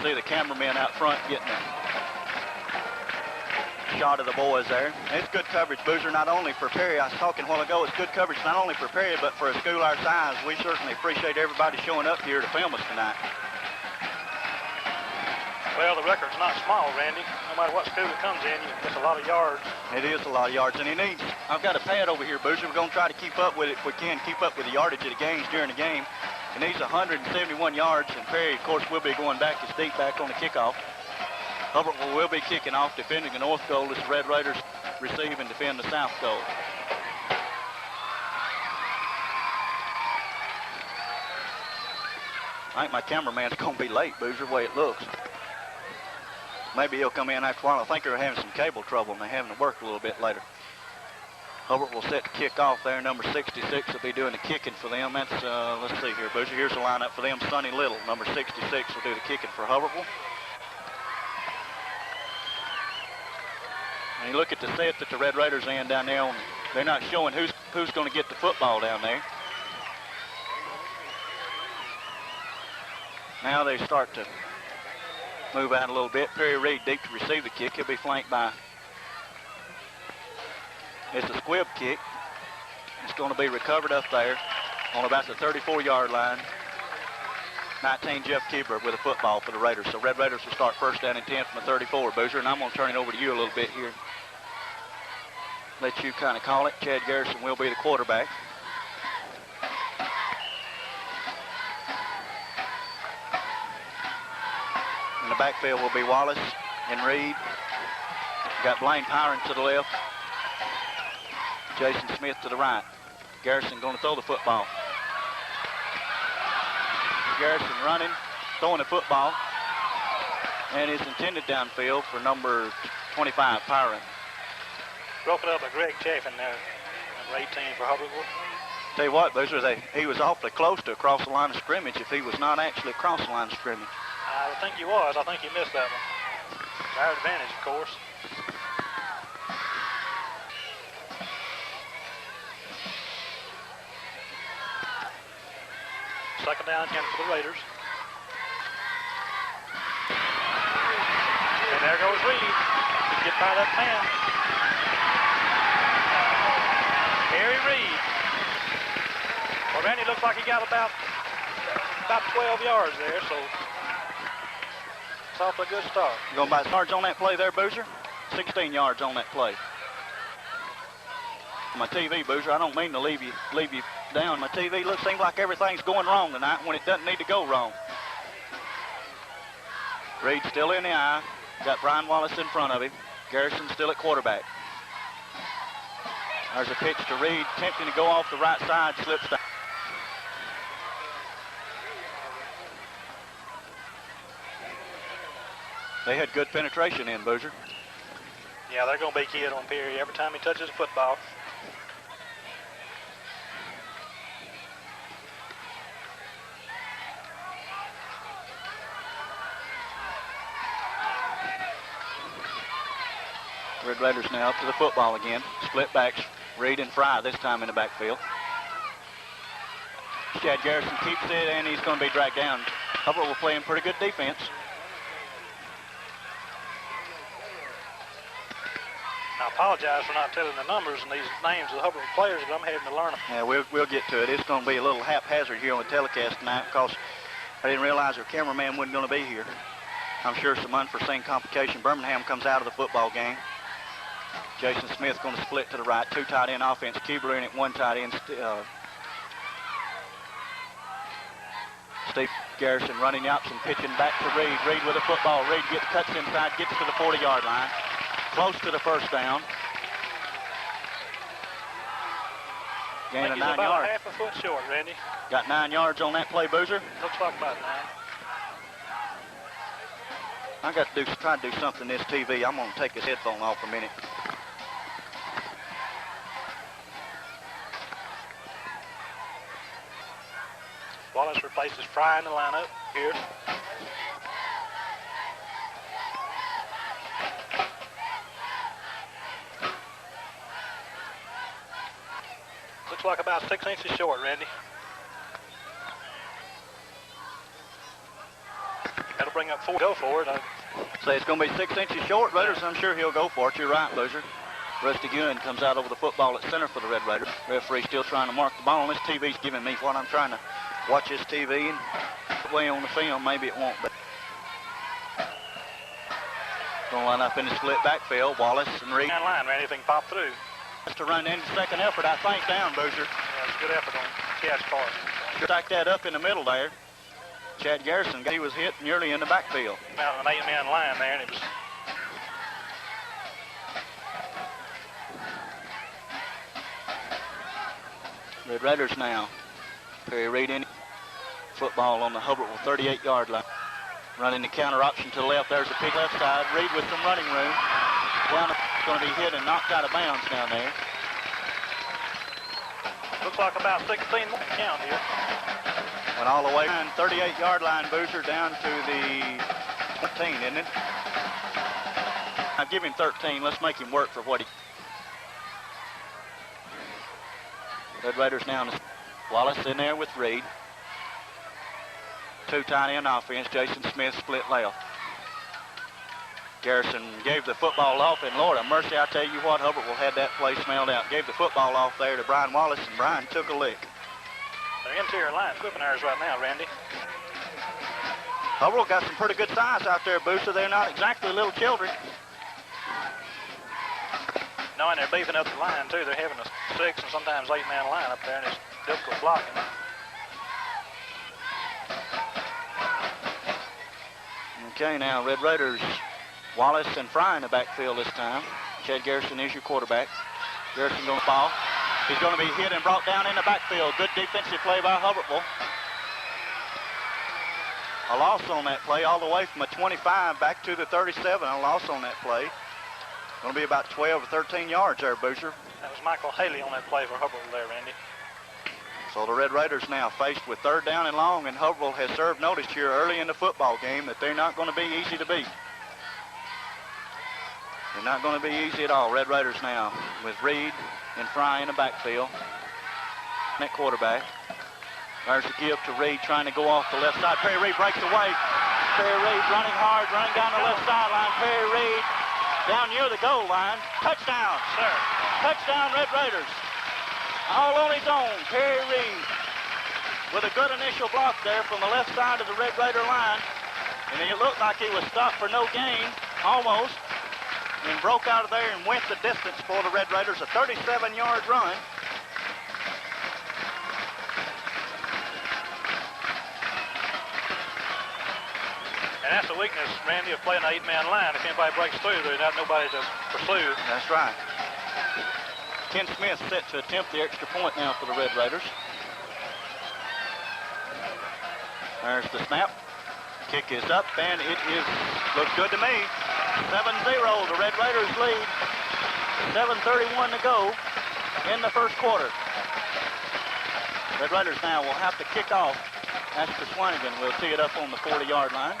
see the cameraman out front getting a shot of the boys there. It's good coverage, Boozer, not only for Perry. I was talking a while ago, it's good coverage not only for Perry, but for a school our size. We certainly appreciate everybody showing up here to film us tonight. Well, the record's not small, Randy. No matter what school it comes in, it's a lot of yards. It is a lot of yards, and he needs, I've got a pad over here, Boozer. We're going to try to keep up with it if we can, keep up with the yardage of the games during the game. He needs 171 yards, and Perry, of course, will be going back as deep back on the kickoff. Hubbertville will be kicking off, defending the north goal as the Red Raiders receive and defend the south goal. I think my cameraman's going to be late, Boozer, the way it looks. Maybe he'll come in after a while. I think they're having some cable trouble and they're having to work a little bit later. Hubbertville set to kick off there. Number 66 will be doing the kicking for them. That's, let's see here, Boozer. Here's the lineup for them. Sonny Little, number 66, will do the kicking for Hubbertville. And you look at the set that the Red Raiders are in down there. They're not showing who's going to get the football down there. Now they start to move out a little bit. Perry Reed deep to receive the kick. He'll be flanked by, it's a squib kick. It's going to be recovered up there on about the 34-yard line. 19, Jeff Keeber with a football for the Raiders. So Red Raiders will start first down and 10 from the 34, Boozer. And I'm going to turn it over to you a little bit here. Let you kind of call it. Chad Garrison will be the quarterback. In the backfield will be Wallace and Reed. Got Blaine Pyron to the left. Jason Smith to the right. Garrison going to throw the football. Garrison running, throwing the football, and is intended downfield for number 25, Pyron. Broken up by Greg Chaffin there, number 18 for Hubbertville. Tell you what, Boozer, he was awfully close to across the line of scrimmage if he was not actually across the line of scrimmage. I would think he was. I think he missed that one. Our advantage, of course. Second down again for the Raiders. And there goes Reed. He can get by that man. Harry Reed. Well, Randy looks like he got about 12 yards there, so it's off to a good start. You going by yards on that play there, Boozer? 16 yards on that play. My TV, Boozer, I don't mean to leave you down. My TV seems like everything's going wrong tonight when it doesn't need to go wrong. Reed still in the eye. Got Brian Wallace in front of him. Garrison still at quarterback. There's a pitch to Reed, attempting to go off the right side, slips down. They had good penetration in, Boozer. Yeah, they're going to be kid on Perry every time he touches the football. Red Raiders now up to the football again. Split backs, Reed and Fry this time in the backfield. Chad Garrison keeps it, and he's going to be dragged down. Hubbertville playing pretty good defense. I apologize for not telling the numbers and these names of the Hubbertville players, but I'm having to learn them. Yeah, we'll get to it. It's going to be a little haphazard here on the telecast tonight because I didn't realize our cameraman wasn't going to be here. I'm sure some unforeseen complication. Birmingham comes out of the football game. Jason Smith going to split to the right. 2 tight end offense. Keebler in at 1 tight end. Steve Garrison running the option, pitching back to Reed. Reed with a football. Reed cuts inside, gets to the 40-yard line. Close to the first down. Gain of 9 yards. Half a foot short, Randy. Got 9 yards on that play, Boozer. Looks like about 9. I got to try to do something in this TV. I'm going to take this headphone off a minute. Wallace replaces Fry in the lineup here. Looks like about 6 inches short, Randy. That'll bring up 4, go for it. Say it's going to be 6 inches short, Raiders. I'm sure he'll go for it. You're right, Boozer. Rusty Gunn comes out over the football at center for the Red Raiders. Referee still trying to mark the ball. This TV's giving me what I'm trying to watch this TV and the way on the film. Maybe it won't, but going to line up in the split backfield. Wallace and Reed. Down line, Randy, if they can pop through. Just to run in the second effort, I think, down, Boozer. Yeah, it's a good effort on Chad's part. Stack that up in the middle there. Chad Garrison, he was hit nearly in the backfield. Out of an 8-man line there, and it was. Red Raiders now. Perry Reed in. Football on the Hubbertville 38-yard line. Running the counter option to the left. There's the pick left side. Reed with some running room. Down, going to be hit and knocked out of bounds down there. Looks like about 16 more count here. Went all the way 38-yard line, Boozer, down to the 13, isn't it? I'll give him 13. Let's make him work for what he... Red Raiders now. Wallace in there with Reed. 2 tight end offense. Jason Smith split left. Garrison gave the football off, and Lord have mercy, I tell you what, Hubbertville had that play smelled out. Gave the football off there to Brian Wallace, and Brian took a lick. Their interior line whipping ours right now, Randy. Hubbertville got some pretty good size out there, Booster. They're not exactly little children. No, and they're beefing up the line, too. They're having a 6 and sometimes 8-man line up there, and it's difficult blocking. Okay, now Red Raiders, Wallace and Fry in the backfield this time. Chad Garrison is your quarterback. Garrison going to ball. He's going to be hit and brought down in the backfield. Good defensive play by Hubbertville. A loss on that play all the way from a 25 back to the 37. A loss on that play. Going to be about 12 or 13 yards there, Boozer. That was Michael Haley on that play for Hubbertville there, Randy. So the Red Raiders now faced with 3rd down and long, and Hubbertville has served notice here early in the football game that they're not going to be easy to beat. They're not going to be easy at all. Red Raiders now with Reed and Fry in the backfield. That quarterback. There's a give to Reed trying to go off the left side. Perry Reed breaks away. Perry Reed running hard, running down the left sideline. Perry Reed down near the goal line. Touchdown, sir. Touchdown, Red Raiders. All on his own, Perry Reed with a good initial block there from the left side of the Red Raider line. And it looked like he was stopped for no gain, almost, and broke out of there and went the distance for the Red Raiders, a 37-yard run. And that's the weakness, Randy, of playing an 8-man line. If anybody breaks through, there's not nobody to pursue. That's right. Ken Smith set to attempt the extra point now for the Red Raiders. There's the snap. Kick is up, and it looks good to me. 7-0, the Red Raiders lead. 7:31 to go in the first quarter. Red Raiders now will have to kick off. Asher Swanigan will tee it up on the 40-yard line.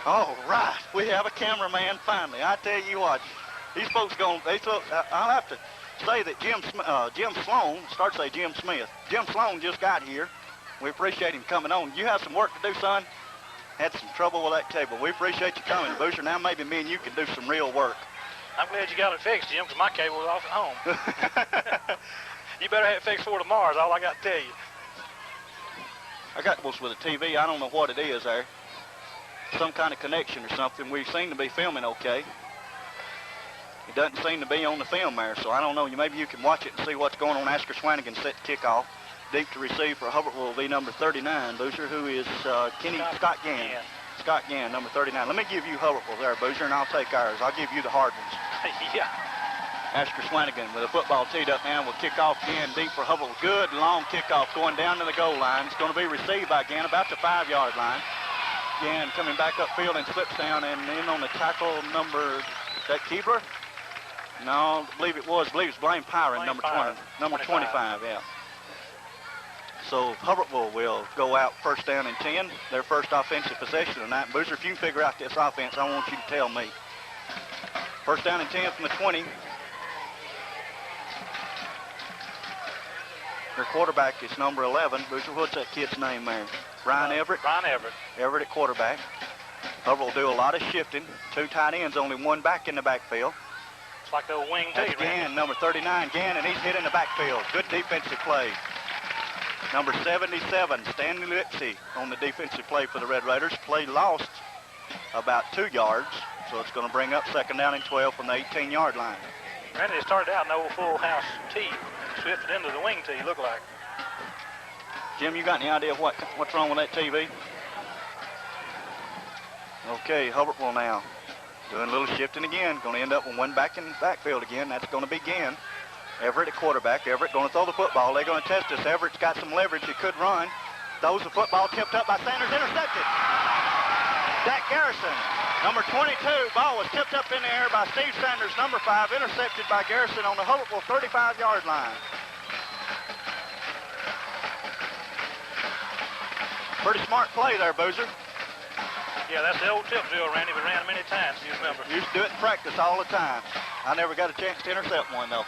All right, we have a cameraman finally. I tell you what, these folks I'll have to say that Jim Sloan, start say Jim Smith. Jim Sloan just got here. We appreciate him coming on. You have some work to do, son? Had some trouble with that cable. We appreciate you coming, Booster. Now maybe me and you can do some real work. I'm glad you got it fixed, Jim, because my cable was off at home. You better have it fixed for tomorrow, is all I got to tell you. I got this with a TV. I don't know what it is there. Some kind of connection or something. We seem to be filming okay. It doesn't seem to be on the film there, so I don't know. Maybe you can watch it and see what's going on. Asker Swanigan set to kick off. Deep to receive for Hubbertville will be number 39, Boozer, who is Scott Gann. Scott Gann, number 39. Let me give you Hubbertville there, Boozer, and I'll take ours. I'll give you the hard ones. Yeah. Asker Swanigan with a football teed up now will kick off Gann deep for Hubbertville. Good long kickoff going down to the goal line. It's going to be received by Gann about the 5-yard line. Gann coming back upfield and slips down and in on the tackle number, is that Keebler? No, I believe it was Blaine Pyron, number 20, number 25, yeah. So Hubbertville will go out 1st down and 10, their first offensive possession tonight. Boozer, if you can figure out this offense, I want you to tell me. 1st down and 10 from the 20. Their quarterback is number 11. Boozer, what's that kid's name there? Brian Everett. Brian Everett. Everett at quarterback. Hubbartville will do a lot of shifting. 2 tight ends, only 1 back in the backfield. It's like the old wing That's tee, Gann, number 39, Gann, and he's hit in the backfield. Good defensive play. Number 77, Stanley Lipsy on the defensive play for the Red Raiders. Play lost about 2 yards, so it's going to bring up 2nd down and 12 from the 18-yard line. Randy, it started out in the old full house tee, shifted into the wing tee, looked like. Jim, you got any idea what's wrong with that TV? Okay, Hubbartville now doing a little shifting again. Going to end up with 1 back in the backfield again. That's going to be Gann. Everett at quarterback. Everett going to throw the football. They're going to test this. Everett's got some leverage. He could run. Throws the football, tipped up by Sanders, intercepted. Dak Garrison, number 22. Ball was tipped up in the air by Steve Sanders, number 5, intercepted by Garrison on the Hubbartville 35-yard line. Pretty smart play there, Boozer. Yeah, that's the old tip drill, Randy. We ran many times, you remember. Used to do it in practice all the time. I never got a chance to intercept one, though.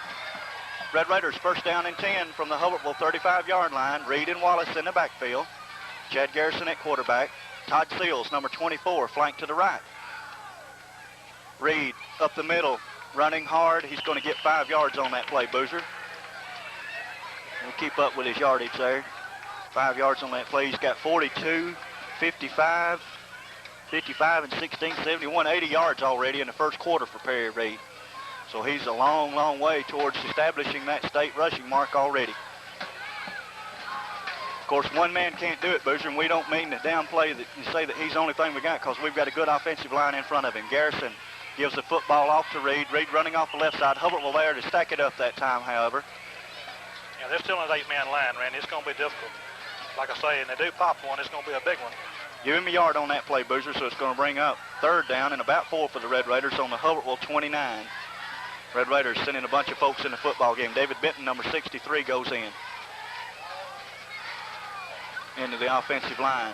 Red Raiders 1st down and 10 from the Hubbartville 35-yard line. Reed and Wallace in the backfield. Chad Garrison at quarterback. Todd Seals, number 24, flanked to the right. Reed up the middle, running hard. He's going to get 5 yards on that play, Boozer. We'll keep up with his yardage there. 5 yards on that play. He's got 42, 55, 55 and 16, 71, 80 yards already in the first quarter for Perry Reed. So he's a long, long way towards establishing that state rushing mark already. Of course, one man can't do it, Boozer, and we don't mean to downplay that you say that he's the only thing we got, because we've got a good offensive line in front of him. Garrison gives the football off to Reed. Reed running off the left side. Hubbartville there to stack it up that time, however. Yeah, they're still in an 8-man line, Randy. It's going to be difficult. Like I say, and they do pop one, it's going to be a big one. Give him a yard on that play, Boozer, so it's going to bring up 3rd down and about 4 for the Red Raiders on the Hubbartville 29. Red Raiders sending a bunch of folks in the football game. David Benton, number 63, goes into the offensive line.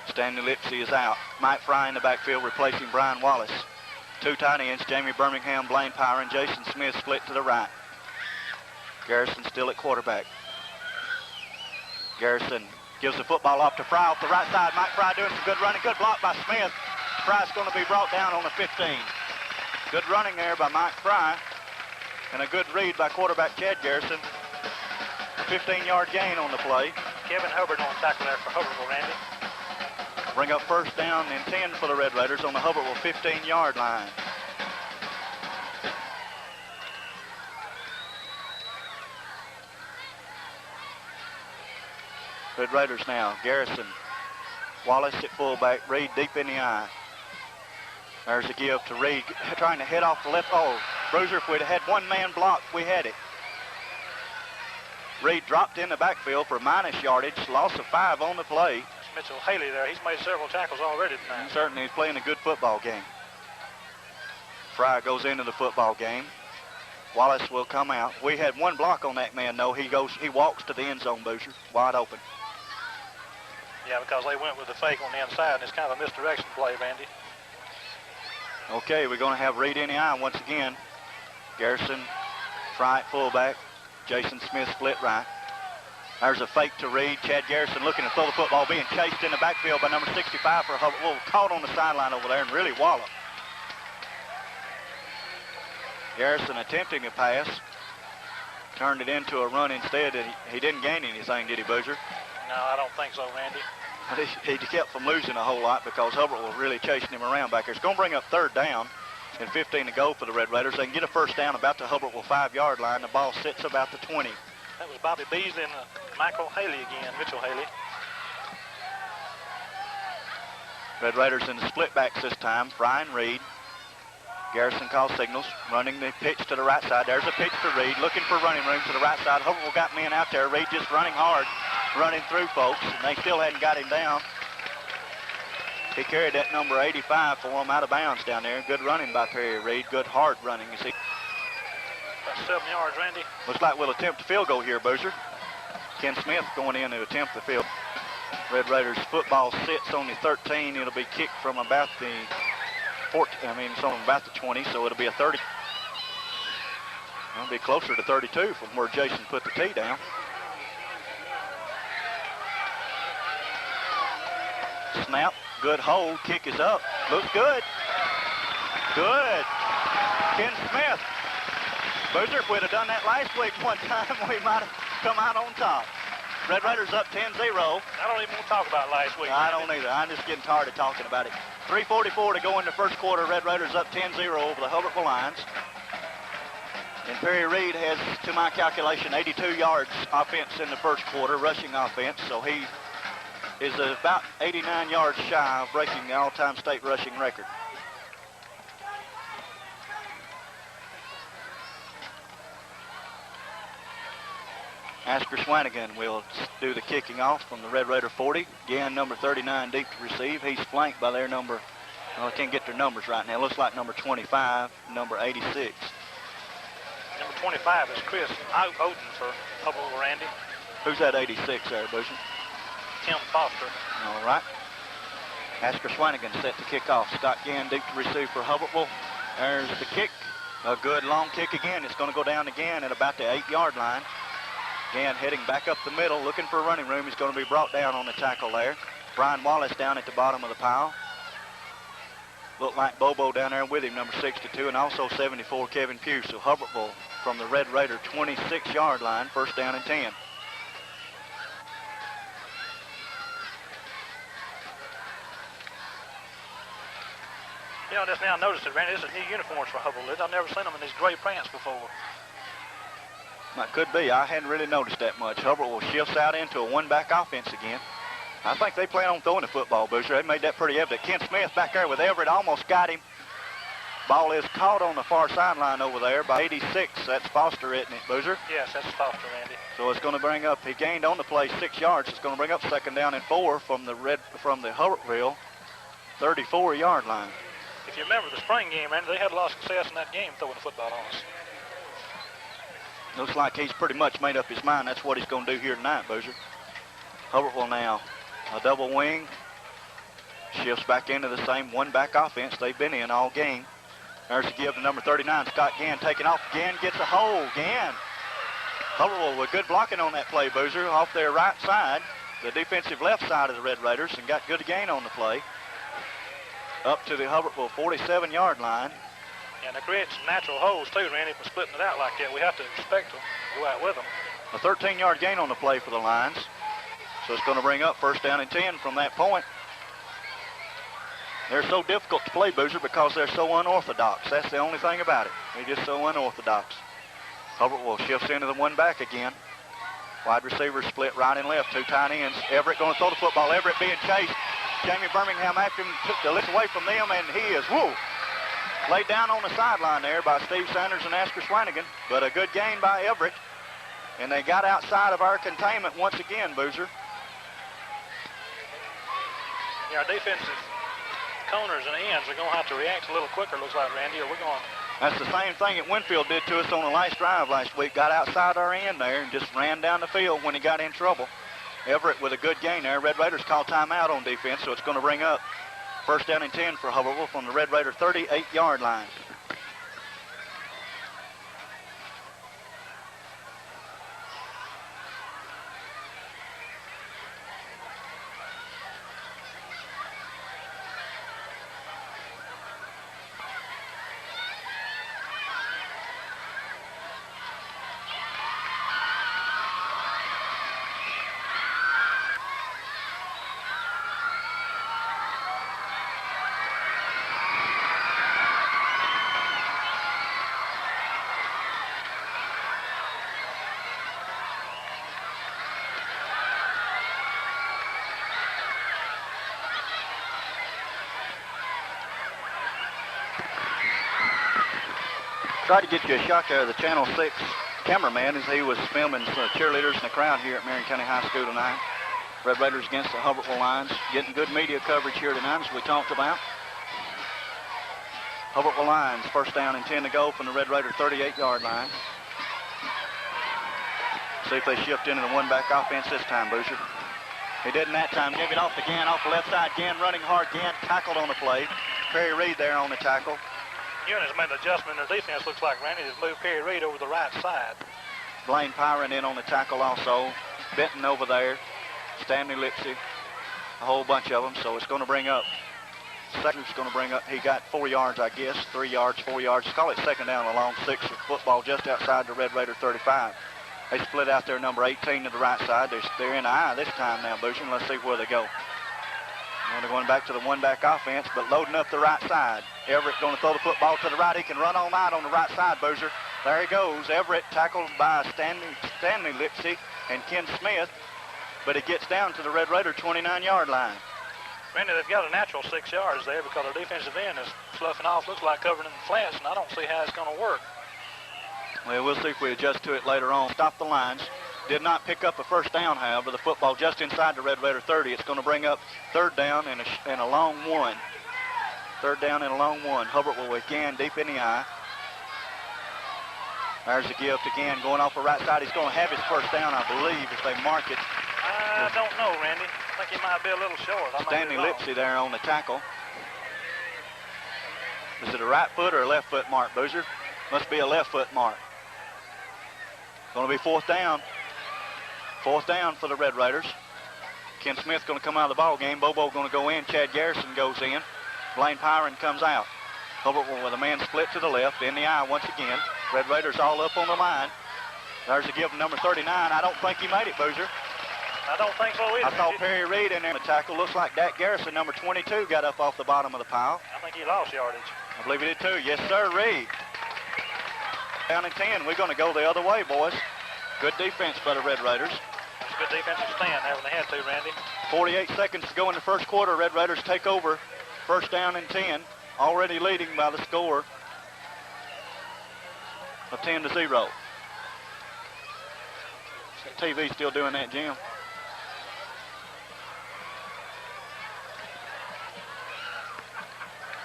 Stanley Lipsy is out. Mike Fry in the backfield replacing Brian Wallace. 2 tight ends, Jamie Birmingham, Blaine Pyre, and Jason Smith split to the right. Garrison still at quarterback. Garrison gives the football off to Fry off the right side. Mike Fry doing some good running. Good block by Smith. Fry's going to be brought down on the 15. Good running there by Mike Fry. And a good read by quarterback Chad Garrison. A 15-yard gain on the play. Kevin Hubbard on tackle there for Hubbartville, Randy. Bring up 1st down and 10 for the Red Raiders on the Hubbartville 15-yard line. Red Raiders now. Garrison. Wallace at fullback. Reed deep in the eye. There's a give to Reed. Trying to head off the left. Oh, Bruiser, if we'd had one man block, we had it. Reed dropped in the backfield for minus yardage. Loss of 5 on the play. It's Mitchell Haley there. He's made several tackles already tonight. Certainly he's playing a good football game. Fry goes into the football game. Wallace will come out. We had 1 block on that man, though. He walks to the end zone, Boozer. Wide open. Yeah, because they went with the fake on the inside, and it's kind of a misdirection play, Randy. Okay, we're going to have Reed in the eye once again. Garrison, Fry at fullback. Jason Smith split right. There's a fake to Reed. Chad Garrison looking to throw the football, being chased in the backfield by number 65 for Hubbartville. Caught on the sideline over there and really walloped. Garrison attempting to pass. Turned it into a run instead. He didn't gain anything, did he, Boozer? No, I don't think so, Randy. He kept from losing a whole lot because Hubbartville was really chasing him around back there. It's going to bring up 3rd down and 15 to go for the Red Raiders. They can get a 1st down about the Hubbartville 5-yard line. The ball sits about the 20. That was Bobby Beasley and Michael Haley again, Mitchell Haley. Red Raiders in the split backs this time. Fry and Reed. Garrison calls signals, running the pitch to the right side. There's a pitch to Reed, looking for running room to the right side. Hubbartville got men out there. Reed just running hard, running through folks, and they still hadn't got him down. He carried that number 85 for him out of bounds down there. Good running by Perry Reed. Good hard running. You see. About 7 yards, Randy. Looks like we'll attempt a field goal here, Boozer. Ken Smith going in to attempt the field. Red Raiders football sits on the 13. It'll be kicked from about the 14, it's on about the 20, so it'll be a 30. It'll be closer to 32 from where Jason put the tee down. Snap, good hold, kick is up, looks good. Good. Ken Smith. Boozer, if we'd have done that last week one time, we might have come out on top. Red Raiders up 10-0. I don't even want to talk about last week. I don't either. I'm just getting tired of talking about it. 3:44 to go in the first quarter. Red Raiders up 10-0 over the Hubbertville Lions. And Perry Reed has, to my calculation, 82 yards offense in the first quarter, rushing offense. So he is about 89 yards shy of breaking the all-time state rushing record. Asker Swanigan will do the kicking off from the Red Raider 40. Again, number 39 deep to receive. He's flanked by their number, well, I can't get their numbers right now. It looks like number 25, number 86. Number 25 is Chris Oden for Hubbertville, Randy. Who's that 86 there, Boozer? Tim Foster. All right. Asker Swanigan set to kick off. Scott Gann deep to receive for Hubbertville. There's the kick. A good long kick again. It's going to go down again at about the 8-yard line. Gann heading back up the middle, looking for running room. He's going to be brought down on the tackle there. Brian Wallace down at the bottom of the pile. Looked like Bobo down there with him, number 62, and also 74, Kevin Pugh. So Hubbertville from the Red Raider 26-yard line, first down and 10. You know, just now I noticed it, Randy. This is new uniforms for Hubbertville. I've never seen them in these gray pants before. That could be. I hadn't really noticed that much. Hubbertville shifts out into a one-back offense again. I think they plan on throwing the football, Boozer. They made that pretty evident. Ken Smith back there with Everett almost got him. Ball is caught on the far sideline over there by 86. That's Foster, isn't it, Boozer? Yes, that's Foster, Randy. So it's going to bring up, he gained on the play 6 yards. It's going to bring up second down and 4 from the Hubbertville 34-yard line. If you remember the spring game, Randy, they had a lot of success in that game throwing the football on us. Looks like he's pretty much made up his mind. That's what he's going to do here tonight, Boozer. Hubbertville now, a double wing. Shifts back into the same one-back offense they've been in all game. There's a give to number 39, Scott Gann, taking off. Gann gets a hold. Gann. Hubbertville with good blocking on that play, Boozer, off their right side, the defensive left side of the Red Raiders, and got good gain on the play. Up to the Hubbertville 47-yard line. And they create some natural holes too, Randy, for splitting it out like that. We have to expect them, go out with them. A 13-yard gain on the play for the Lions. So it's going to bring up first down and 10 from that point. They're so difficult to play, Boozer, because they're so unorthodox. That's the only thing about it. They're just so unorthodox. Hubbertville shifts into the one back again. Wide receivers split right and left, two tight ends. Everett going to throw the football. Everett being chased. Jamie Birmingham after him, took the lift away from them, and he is, laid down on the sideline there by Steve Sanders and Asker Swanigan. But a good gain by Everett. And they got outside of our containment once again, Boozer. Yeah, our defensive corners and ends are going to have to react a little quicker, looks like, Randy, or we're going. That's the same thing that Winfield did to us on the last drive last week. Got outside our end there and just ran down the field when he got in trouble. Everett with a good gain there. Red Raiders call timeout on defense, so it's going to bring up first down and 10 for Hubbertville from the Red Raider 38-yard line. Tried to get you a shot there of the Channel 6 cameraman as he was filming some cheerleaders in the crowd here at Marion County High School tonight. Red Raiders against the Hubbertville Lions. Getting good media coverage here tonight, as we talked about. Hubbertville Lions, first down and 10 to go from the Red Raider 38-yard line. See if they shift into the one-back offense this time, Boozer. He didn't that time. Gave it off to Gann, off the left side. Gann running hard. Gann tackled on the play. Perry Reed there on the tackle. Units made an adjustment in their defense, looks like, Randy, has moved Perry Reed over the right side. Blaine Pyron in on the tackle also. Benton over there. Stanley Lipsy. a whole bunch of them, so it's going to bring up, Second's going to bring up, he got 4 yards, I guess, 3 yards, 4 yards. Let's call it second down along 6 with football just outside the Red Raider 35. They split out there, number 18 to the right side. They're in the eye this time now, Boozer. Let's see where they go. Well, they're going back to the one-back offense, but loading up the right side. Everett going to throw the football to the right. He can run all night on the right side, Boozer. There he goes. Everett tackled by Stanley Lipsy and Ken Smith, but it gets down to the Red Raider 29-yard line. Randy, they've got a natural 6 yards there because their defensive end is sloughing off, looks like covering in the flats, and I don't see how it's going to work. Well, we'll see if we adjust to it later on. Stop the lines. Did not pick up a first down, however. The football just inside the Red Raider 30. It's going to bring up third down and a long one. Third down and a long one. Hubbertville again deep in the eye. There's a gift again going off the right side. He's going to have his first down, I believe, if they mark it. I don't know, Randy. I think he might be a little short. Stanley Lipsy there on the tackle. Is it a right foot or a left foot mark, Boozer? Must be a left foot mark. Going to be fourth down. Fourth down for the Red Raiders. Ken Smith going to come out of the ball game. Bobo going to go in. Chad Garrison goes in. Blaine Pyron comes out. Hubbertville with a man split to the left. In the eye once again. Red Raiders all up on the line. There's a give from number 39. I don't think he made it, Boozer. I don't think so either. I saw Perry Reed in there. The tackle looks like Dak Garrison, number 22, got up off the bottom of the pile. I think he lost yardage. I believe he did too. Yes, sir, Reed. Down in 10. We're going to go the other way, boys. Good defense by the Red Raiders. That's a good defensive stand, haven't they had to, Randy? 48 seconds to go in the first quarter. Red Raiders take over. First down and 10. Already leading by the score of 10-0. TV still doing that, Jim.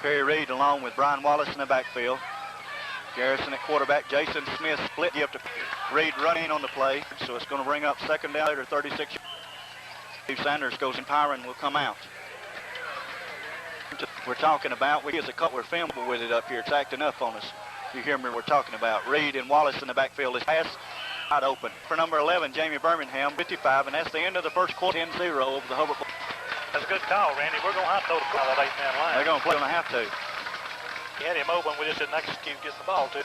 Perry Reed along with Brian Wallace in the backfield. Garrison at quarterback. Jason Smith split give to Reed running on the play. So it's going to bring up second down later, 36. Steve Sanders goes in. Pyron will come out. We're talking about, we as a couple, we're filming with it up here. It's acting up on us. You hear me, we're talking about Reed and Wallace in the backfield. This pass wide open. For number 11, Jamie Birmingham, 55, and that's the end of the first quarter, 10-0 over the Hubbertville. That's a good call, Randy. We're going to have to throw the ball that 8-man line. They're going to play, going to have to. He had him open. We just didn't execute getting the ball to.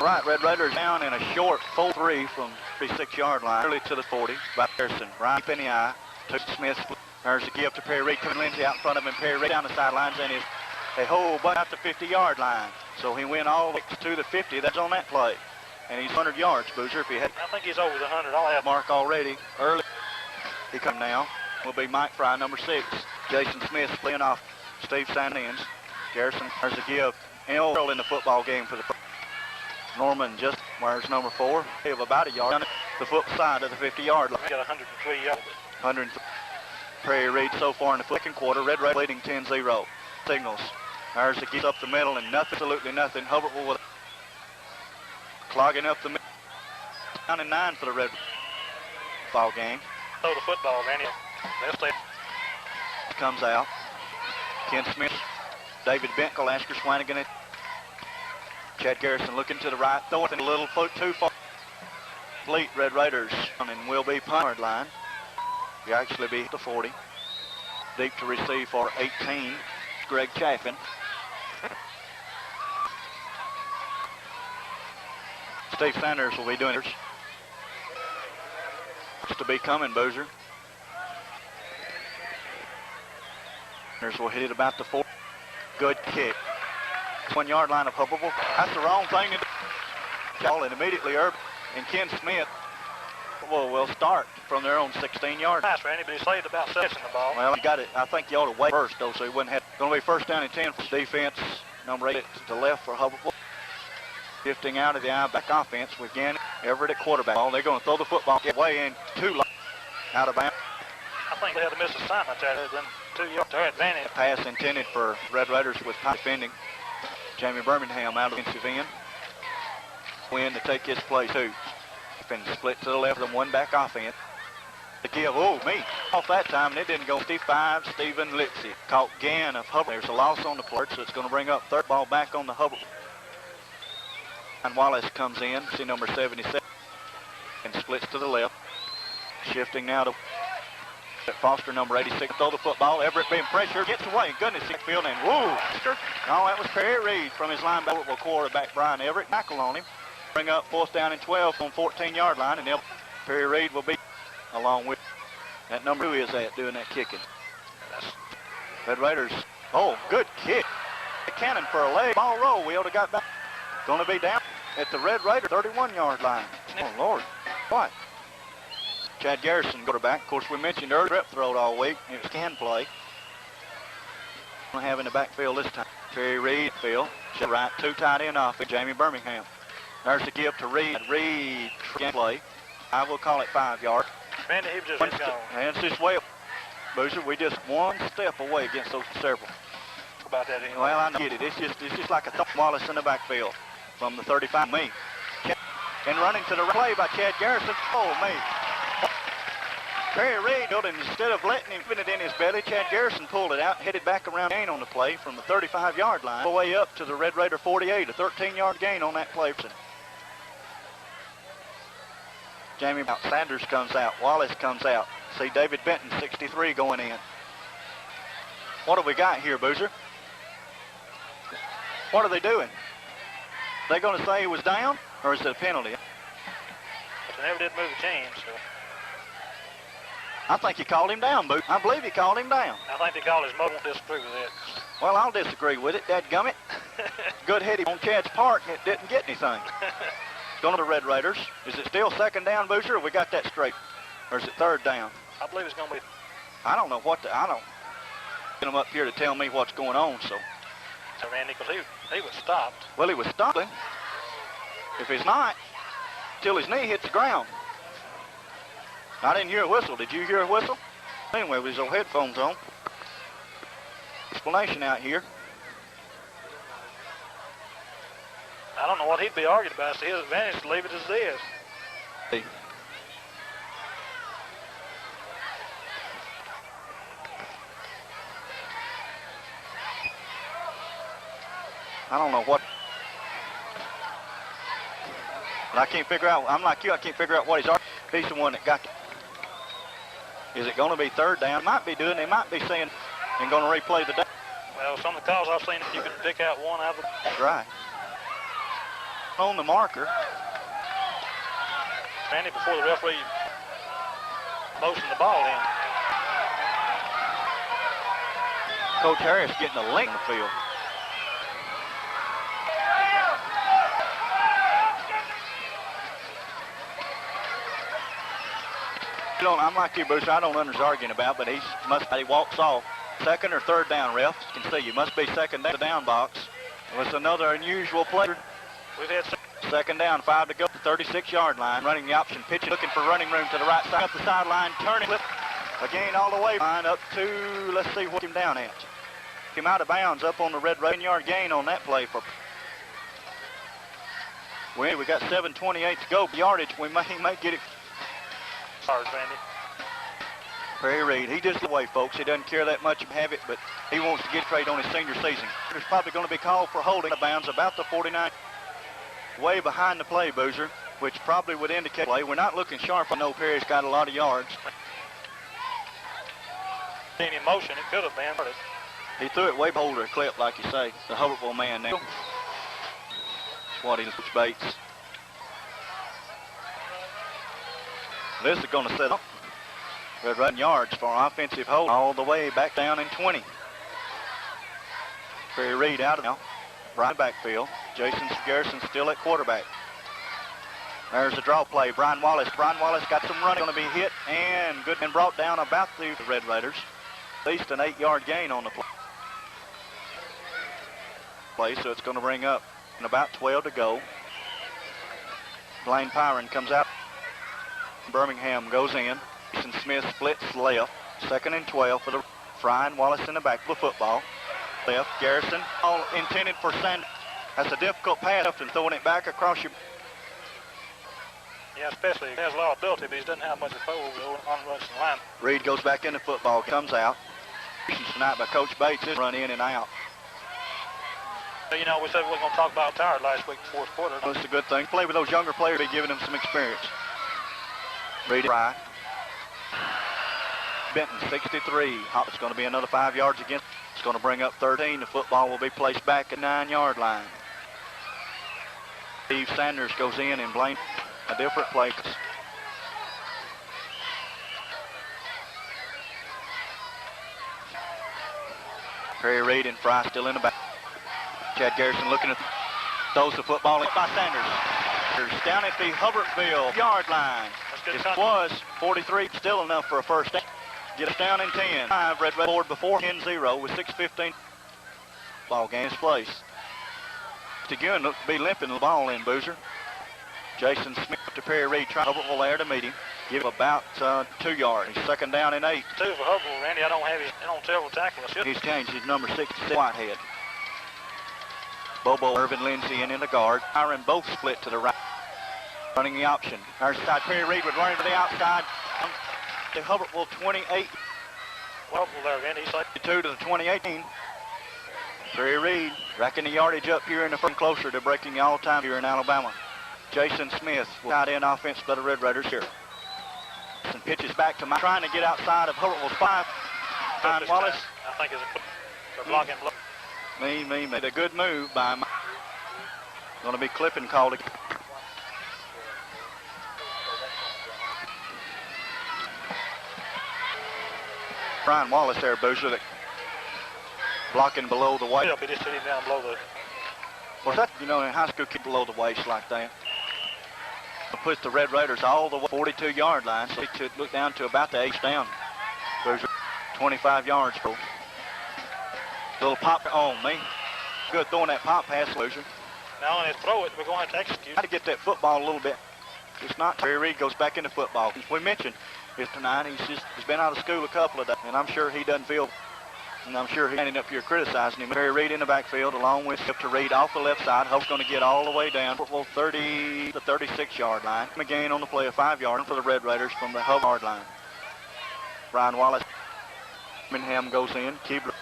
Right, Red Raiders down in a short 4-3 from the 6-yard line, early to the 40 by Harrison. Brian Penny eye to Smith. There's a give to Perry Reed. Coming Lindsay out in front of him. Perry Reed down the sidelines and is a whole bunch out the 50-yard line. So he went all the way to the 50. That's on that play. And he's 100 yards, Boozer. If he had, I think he's over the 100. I'll have mark already. Early. He come now. Will be Mike Fry, number 6. Jason Smith playing off Steve Sandins. Garrison. There's a give. Earl in the football game for the Norman just wears number 4. Of about a yard on the foot side of the 50-yard line. We got 103 yards. 103. Perry Reed so far in the second quarter. Red Raiders leading 10-0. Signals. There's a get up the middle and nothing, absolutely nothing. Hubbertville with clogging up the middle. Down in 9 for the Red ball game. Throw the football, Randy. They'll stay. Comes out. Ken Smith, David Benkel, Asker Swanigan. Chad Garrison looking to the right, throwing it a little foot too far. Fleet Red Raiders and will be punt line. You actually be the 40. Deep to receive for 18. Greg Chaffin. Steve Sanders will be doing it. It's to be coming, Boozer. Sanders will hit it about the 4. Good kick. 1-yard line of Hubbertville. That's the wrong thing to do. And immediately Irv and Ken Smith will start from their own 16-yard. Nice, Randy, but he saved about catching the ball. Well, you got it. I think you ought to wait first, though, so he wouldn't have. Going to be first down and 10 for defense. Number 8 to the left for Hubbertville. Shifting out of the I-back offense with Gannon Everett at quarterback. They're going to throw the football way in too low. Out of bounds. I think they had a misassignment there. Then 2 yards to their advantage. Pass intended for Red Raiders with defending. Jamie Birmingham out of defensive end. Win to take his play too. And split to the left of the one-back offense. The give, oh, me. Off that time, and it didn't go 55. Stephen Litzy caught Gann of Hubbertville. There's a loss on the plate, so it's going to bring up third ball back on the Hubbertville. And Wallace comes in, see number 77, and splits to the left. Shifting now to Foster, number 86. Throw the football. Everett being pressured, gets away. Goodness, field and whoa. No, that was Perry Reed from his linebacker quarterback, Brian Everett. Tackle on him. Bring up 4th down and 12 on 14-yard line, and Perry Reed will be along with that number 2 is that doing that kicking. Red Raiders. Oh, good kick. Cannon for a leg. Ball roll. We ought to got back. Going to be down at the Red Raider 31-yard line. Oh, Lord. What? Chad Garrison, quarterback. Of course, we mentioned earlier, rep throw all week. It was can play. We'll have in the backfield this time. Perry Reed, field. Right, 2 tight end off at Jamie Birmingham. There's the give to Reed. Reed can play. I will call it 5 yards. Man, he was just gone. And it's just way up. Boozer, we just one step away against those several. About that anyway. Well, I get it. It's just like a Wallace in the backfield from the 35. Me. And running to the play by Chad Garrison. Oh, me. Perry Reed, and instead of letting him put it in his belly, Chad Garrison pulled it out, headed back around gain on the play from the 35-yard line, all the way up to the Red Raider 48, a 13-yard gain on that play. Jamie Sanders comes out. Wallace comes out. See David Benton, 63, going in. What have we got here, Boozer? What are they doing? They going to say he was down, or is it a penalty? But they never did move the chain, so. I think he called him down, Boozer. I believe he called him down. I think they called his mother. Won't disagree with that. Well, I'll disagree with it. Dadgummit. Good heading on Chad's part, and it didn't get anything. Going to the Red Raiders. Is it still 2nd down, Boozer, or we got that straight? Or is it 3rd down? I believe it's going to be. I don't know what I don't get him up here to tell me what's going on, so. So Randy, because he was stopped. Well, he was stumbling. If he's not, till his knee hits the ground. I didn't hear a whistle. Did you hear a whistle? Anyway, with his old headphones on. Explanation out here. I don't know what he'd be arguing about. It's his advantage to leave it as it is. Hey. I don't know what. But I can't figure out. I'm like you. I can't figure out what he's arguing. He's the one that got. Is it going to be 3rd down? Might be doing. They might be saying and going to replay the. Well, some of the calls I've seen, you could pick out one out of them. That's right. On the marker. Randy, before the referee motioned the ball in. Coach Harris getting a link in the field. I'm like you, Bruce. I don't understand arguing about, but he walks off. 2nd or 3rd down, refs can see you must be 2nd down, the down box. It was another unusual play. We've had 2nd down, 5 to go, 36-yard line. Running the option, pitching, looking for running room to the right side. Up the sideline, turning, flip. Again, all the way. Line up to, let's see what him down at. Him out of bounds up on the Red Raider. 10-yard gain on that play for. Well, we got 7:28 to go. Yardage, he may get it. Sorry, Randy. Perry Reed, he just away, folks. He doesn't care that much of have it, but he wants to get trade on his senior season. There's probably going to be called for holding out of bounds about the 49. Way behind the play, Boozer, which probably would indicate play. We're not looking sharp. I know Perry's got a lot of yards. In motion, it could have been. He threw it way bolder clip, like you say. The Hubbertville man now. That's what he looks Bates. This is going to set up Red Raider yards for offensive hold all the way back down in 20. Perry Reed out of now. Brian backfield. Jason Garrison still at quarterback. There's a draw play. Brian Wallace. Brian Wallace got some running. Going to be hit and good and brought down about the Red Raiders. At least an 8-yard gain on the play. So it's going to bring up in about 12 to go. Blaine Pyron comes out. Birmingham goes in. Jason Smith splits left. 2nd and 12 for the Brian Wallace in the back of the football. Left, Garrison, all intended for Sanders. That's a difficult pass and throwing it back across your. Yeah, especially he has a lot of ability, but he doesn't have much of on rushing line. Reed goes back into football, comes out. Tonight by Coach Bates is run in and out. You know, we said we were going to talk about tired last week, fourth quarter. Well, it's a good thing. Play with those younger players, be giving them some experience. Reed right. Benton 63. It's going to be another 5 yards against. It's going to bring up 13. The football will be placed back at 9-yard line. Steve Sanders goes in and blames a different play. Perry Reed and Fry still in the back. Chad Garrison looking at throws the football in by Sanders. Down at the Hubbertville yard line. It was 43, still enough for a first down. Get us down in 10. 5 Red board before 10-0 with 6:15. Ball game is placed. Again, look to be limping the ball in, Boozer. Jason Smith to Perry Reed, trying Hubbertville there to meet him. Give him about 2 yards. He's second down and 8. 2 for Hubbertville, Randy. I don't have his several tackles. He's changed his number 66, Whitehead. Bobo, Irvin Lindsay in the guard. Iron both split to the right. Running the option. Our side, Perry Reed would run to the outside. The Hubbertville 28. Hubbertville there, Randy. He's like 2 to the 2018. Perry Reed racking the yardage up here in the front, closer to breaking the all-time here in Alabama. Jason Smith will tight end offense by the Red Raiders here. And pitches back to Mike, trying to get outside of Hubbertville's 5. Ryan Wallace. I think they're blocking. Me. A good move by Mike. Going to be clipping called again. Brian Wallace there, Boozer, that blocking below the waist. He just hit him down below the. Was that, in high school, keep below the waist like that? It puts the Red Raiders all the way 42-yard line, so he should look down to about the 8th down. Boozer, 25 yards. Little pop on me. Good throwing that pop pass, Boozer. Now on his throw it, we're going to have to execute. Got to get that football a little bit. It's not. Perry Reed goes back into football. As we mentioned, tonight he's been out of school a couple of days, and I'm sure he doesn't feel, and I'm sure he's standing up here criticizing him. Perry Reed in the backfield, along with up to Reed off the left side. Hope's going to get all the way down. Well, 30 to 36-yard line. A gain on the play of 5 yards for the Red Raiders from the Hub line. Brian Wallace, Minham goes in. Keebler,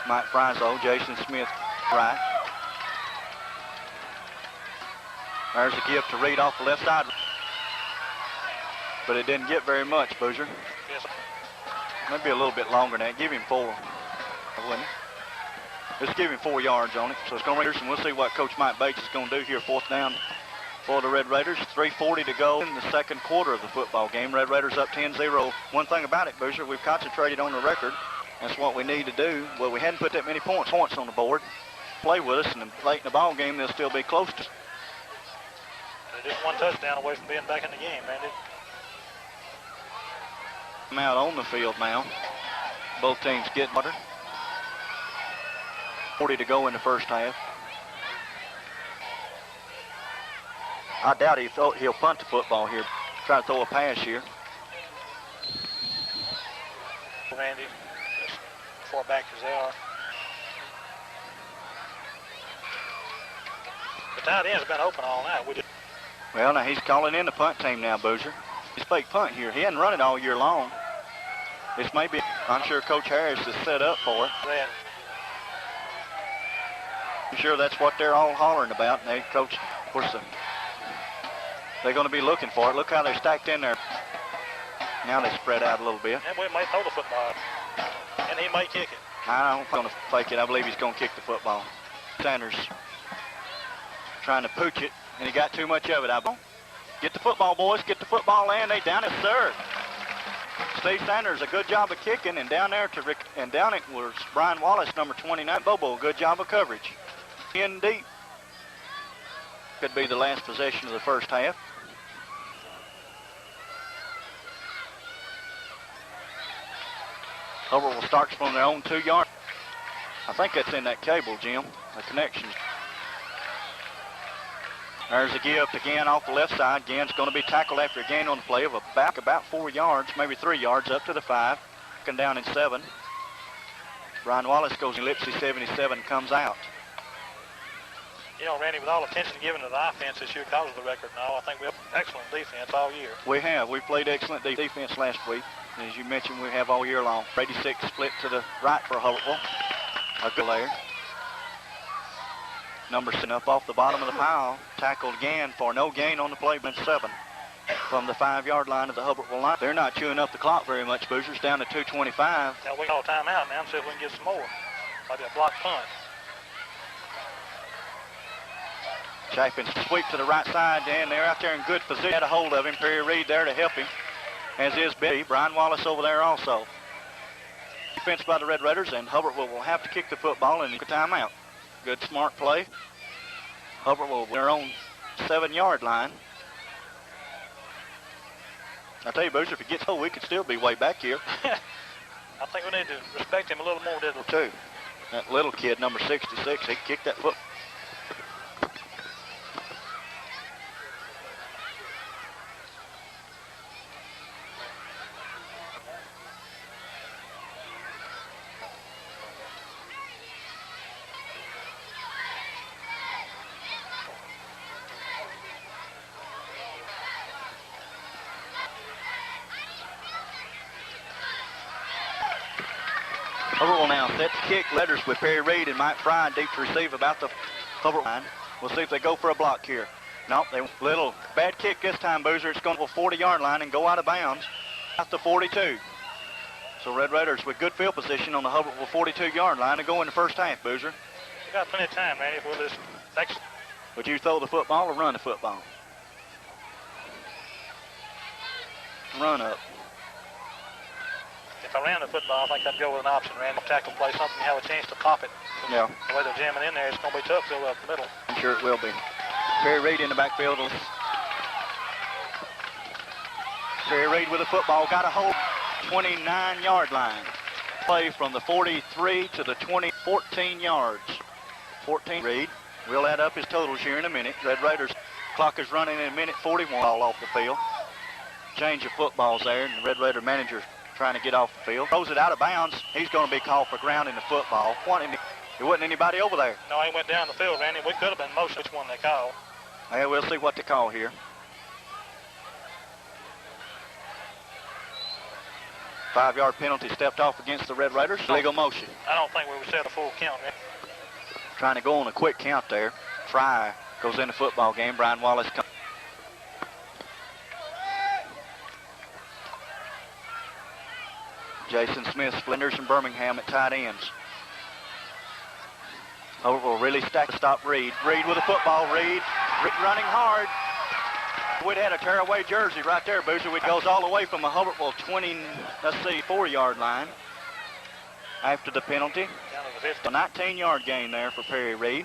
Mike Frizo, Jason Smith, right. There's a give to Reed off the left side. But it didn't get very much, Boozer. Yes. Maybe a little bit longer than that. Give him 4. Let's give him 4 yards on it. So it's going to be, and we'll see what Coach Mike Bates is going to do here. 4th down for the Red Raiders. 3:40 to go in the second quarter of the football game. Red Raiders up 10-0. One thing about it, Boozer, we've concentrated on the record. That's what we need to do. Well, we hadn't put that many points on the board. Play with us, and late in the ball game, they'll still be close to. They're just one touchdown away from being back in the game, Randy. Out on the field now. Both teams get water. 40 to go in the first half. I doubt he'll punt the football here. Try to throw a pass here. Randy, as far back as they are. The tight end's been open all night. Well, now he's calling in the punt team now, Boozer. He's fake punt here. He hadn't run it all year long. This may be, I'm sure Coach Harris is set up for it. I'm sure that's what they're all hollering about. And they, Coach, of course, they're going to be looking for it. Look how they're stacked in there. Now they spread out a little bit. And we might throw the football, and he might kick it. I don't think he's going to fake it. I believe he's going to kick the football. Sanders trying to pooch it, and he got too much of it. Get the football, boys. Get the football, and they down at third. Steve Sanders, a good job of kicking, and down there to Rick, and down it was Brian Wallace, number 29. Bobo, a good job of coverage. In deep. Could be the last possession of the first half. Hubbertville starts from their own 2-yard. I think that's in that cable, Jim, the connection. There's a give to Gann off the left side. Gann's going to be tackled after a gain on the play of about 4 yards, maybe 3 yards, up to the 5. Second down and 7. Brian Wallace goes in Lipsy 77, comes out. You know, Randy, with all attention given to the offense this year because of the record and all, I think we have excellent defense all year. We have. We played excellent defense last week. As you mentioned, we have all year long. 86 split to the right for Hubbertville. A good layer. Number 7 up off the bottom of the pile. Tackled again for no gain on the play. 7 from the 5-yard line of the Hubbertville line. They're not chewing up the clock very much, Boozers. Down to 2:25. Now we call timeout now and see if we can get some more. Maybe a block punt. Chapin sweep to the right side, and they're out there in good position. Had a hold of him. Perry Reed there to help him, as is Betty. Brian Wallace over there also. Defense by the Red Raiders, and Hubbertville will have to kick the football and take a timeout. Good, smart play. Hubbertville their own 7-yard line. I tell you, Boozer, if he gets we could still be way back here. I think we need to respect him a little more, didn't we? Too. That little kid, number 66, he kicked that foot. Hubbertville now set to kick. Letters with Perry Reed and Mike Fry deep to receive about the Hubbertville line. We'll see if they go for a block here. Nope, they little bad kick this time, Boozer. It's going to the 40-yard line and go out of bounds at the 42. So Red Raiders with good field position on the Hubbertville 42-yard line to go in the first half, Boozer. We got plenty of time, Randy. If we'll just Would you throw the football or run the football? Run up. If I ran the football, I think I'd go with an option, Randy. Tackle play, something you have a chance to pop it. Yeah. The way they're jamming in there, it's going to be tough to go up the middle. I'm sure it will be. Perry Reed in the backfield. Perry Reed with the football. Got a hold 29-yard line. Play from the 43 to the 14 yards. 14 Reed. We'll add up his totals here in a minute. Red Raiders clock is running in a minute 41 all off the field. Change of footballs there, and the Red Raider manager trying to get off the field. Throws it out of bounds. He's going to be called for grounding the football. There wasn't anybody over there. No, he went down the field, Randy. We could have been most which one they call. Yeah, we'll see what they call here. 5-yard penalty stepped off against the Red Raiders. Legal motion. I don't think we would set a full count, Randy. Trying to go on a quick count there. Fry goes in the football game. Brian Wallace comes. Jason Smith, Flinders, and Birmingham at tight ends. Hubbertville really stacked. Stop Reed. Reed with the football. Reed running hard. We'd had a tearaway jersey right there, Boozer. It goes all the way from a Hubbertville 4-yard line after the penalty. Down to the 50. A 19-yard gain there for Perry Reed.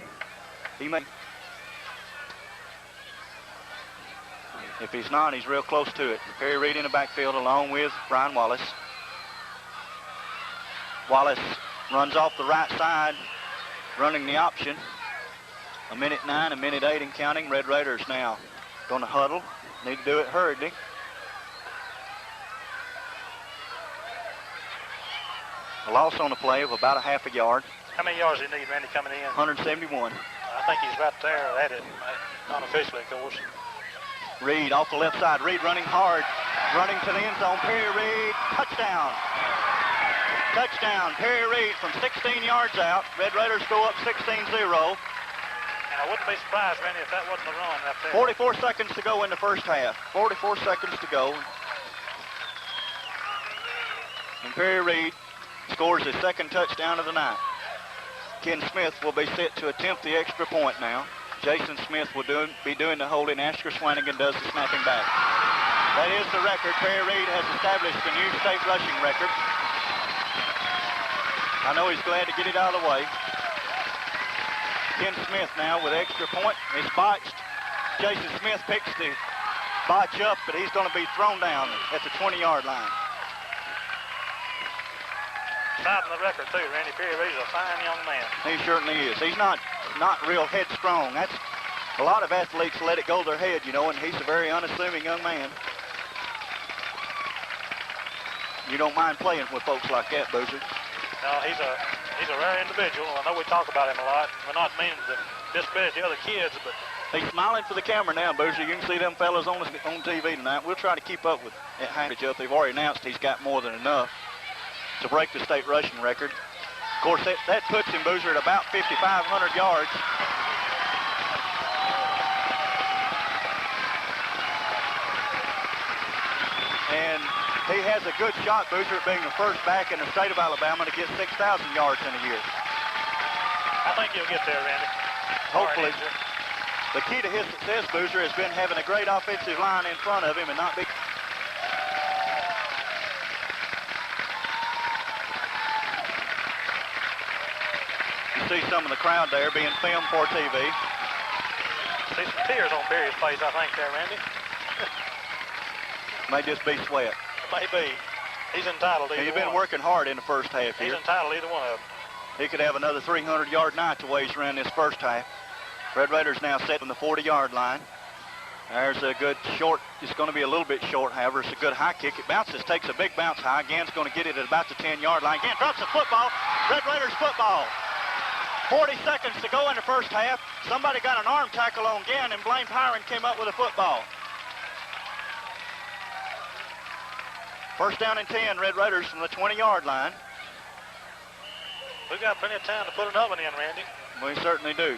If he's not, he's real close to it. Perry Reed in the backfield along with Brian Wallace. Wallace runs off the right side, running the option. A minute 9, a minute 8 and counting. Red Raiders now going to huddle. Need to do it hurriedly. A loss on the play of about a half a yard. How many yards did he need, Randy, coming in? 171. I think he's right there at it, unofficially, of course. Reed off the left side. Reed running hard. Running to the end zone. Perry Reed. Touchdown. Touchdown. Perry Reed from 16 yards out. Red Raiders go up 16-0. And I wouldn't be surprised, Randy, if that wasn't a run up there. 44 seconds to go in the first half. 44 seconds to go. And Perry Reed scores his second touchdown of the night. Ken Smith will be set to attempt the extra point now. Jason Smith will be doing the holding. Asher Swanigan does the snapping back. That is the record. Perry Reed has established a new state rushing record. I know he's glad to get it out of the way. Ken Smith now with extra point. It's botched. Jason Smith picks the botch up, but he's going to be thrown down at the 20-yard line. Tied in the record, too, Randy. Perry Reed's a fine young man. He certainly is. He's not real headstrong. That's a lot of athletes let it go their head, you know, and he's a very unassuming young man. You don't mind playing with folks like that, Boozer. No, he's a rare individual. I know we talk about him a lot. We're not meaning to discredit the other kids, but he's smiling for the camera now, Boozer. You can see them fellas on TV tonight. We'll try to keep up with that handage up. They've already announced he's got more than enough to break the state rushing record. Of course, that puts him, Boozer, at about 5,500 yards. And he has a good shot, Boozer, at being the first back in the state of Alabama to get 6,000 yards in a year. I think he'll get there, Randy. Hopefully. The key to his success, Boozer, has been having a great offensive line in front of him and not be... You see some of the crowd there being filmed for TV. See some tears on Barry's face, I think, there, Randy. May just be sweat. Maybe. He's entitled either one. He's been working hard in the first half here. He's entitled either one of them. He could have another 300-yard night the way he's ran this first half. Red Raiders now set on the 40-yard line. There's a good short. It's going to be a little bit short, however. It's a good high kick. It bounces, takes a big bounce high. Again's going to get it at about the 10-yard line. Again, drops the football. Red Raiders football. 40 seconds to go in the first half. Somebody got an arm tackle on Gann, and Blaine Pyron came up with a football. First down and 10, Red Raiders from the 20-yard line. We've got plenty of time to put an oven in, Randy. We certainly do.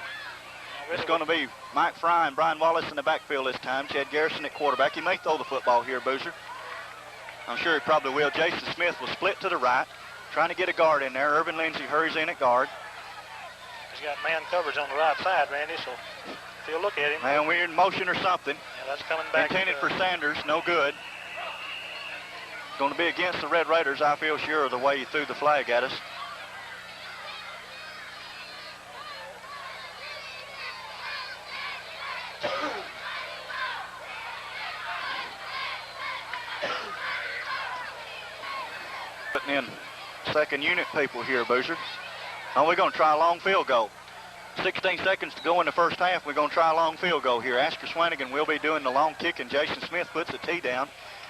It's going to be Mike Fry and Brian Wallace in the backfield this time. Chad Garrison at quarterback. He may throw the football here, Boozer. I'm sure he probably will. Jason Smith will split to the right, trying to get a guard in there. Irvin Lindsay hurries in at guard. He's got man coverage on the right side, Randy, so if you'll look at him. Man, we're in motion or something. Yeah, that's coming back. Intended for Sanders, no good. Going to be against the Red Raiders, I feel sure, of the way he threw the flag at us. Putting in second unit people here, Boozer. Oh, we're going to try a long field goal. 16 seconds to go in the first half. We're going to try a long field goal here. Asher Swanigan will be doing the long kick, and Jason Smith puts the tee down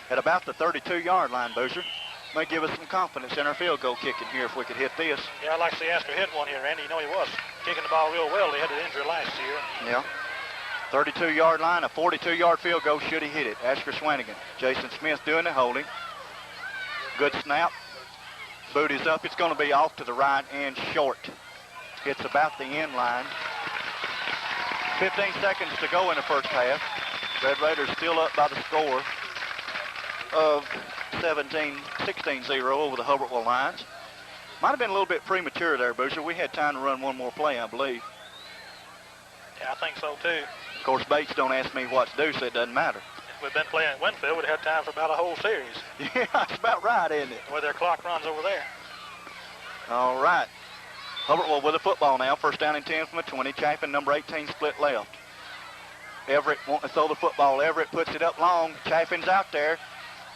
at about the 32-yard line, Boozer. May give us some confidence in our field goal kicking here if we could hit this. Yeah, I'd like to see Astor hit one here, Randy. You know he was kicking the ball real well. He had an injury last year. Yeah. 32-yard line, a 42-yard field goal should he hit it. Asher Swanigan. Jason Smith doing the holding. Good snap. Boot is up. It's going to be off to the right and short. It's about the end line. 15 seconds to go in the first half. Red Raiders still up by the score of 16-0 over the Hubbertville Lions. Might have been a little bit premature there, Boozer. We had time to run one more play, I believe. Yeah, I think so, too. Of course, Bates don't ask me what to do, so it doesn't matter. If we'd been playing at Winfield, we'd have time for about a whole series. Yeah, that's about right, isn't it? Where their clock runs over there. All right. Hubbertville with the football now. First down and 10 from the 20. Chapin, number 18, split left. Everett wanting to throw the football. Everett puts it up long. Chapin's out there.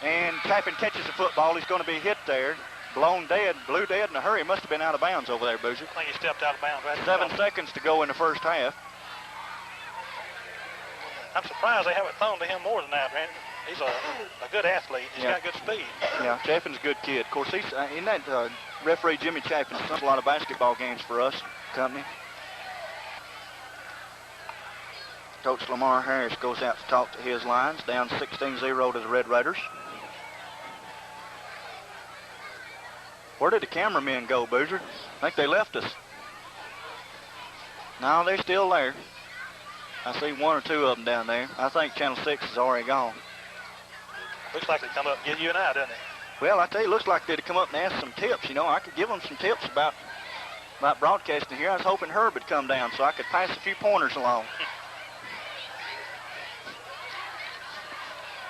And Chapin catches the football. He's going to be hit there. Blown dead, blew dead in a hurry. Must have been out of bounds over there, Boozer. I think he stepped out of bounds. Right 7 seconds to go in the first half. I'm surprised they haven't thrown to him more than that, Randy. He's a good athlete. He's got good speed. Yeah, Chapin's a good kid. Of course, he's in that referee Jimmy Chapin's done a lot of basketball games for us, company. Coach Lamar Harris goes out to talk to his lines, down 16-0 to the Red Raiders. Where did the cameramen go, Boozer? I think they left us. No, they're still there. I see one or two of them down there. I think Channel 6 is already gone. Looks like they come up and get you and I, doesn't it? Well, I tell you, looks like they'd come up and ask some tips. You know, I could give them some tips about broadcasting here. I was hoping Herb would come down so I could pass a few pointers along.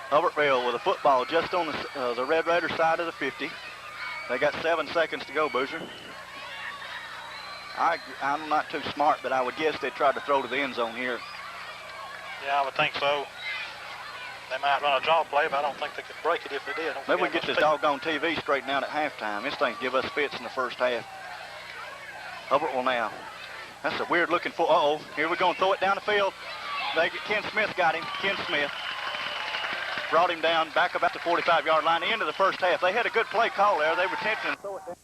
Hubbertville with a football just on the Red Raider side of the 50. They got 7 seconds to go, Boozer. I'm not too smart, but I would guess they tried to throw to the end zone here. Yeah, I would think so. They might run a draw play, but I don't think they could break it if they did. Maybe we can get this doggone TV straightened out at halftime. This thing give us fits in the first half. Hubbertville now. That's a weird looking foot. Uh-oh, here we're going to throw it down the field. Ken Smith got him. Ken Smith brought him down back about the 45-yard line, the end of the first half. They had a good play call there. They were tempting to throw it down.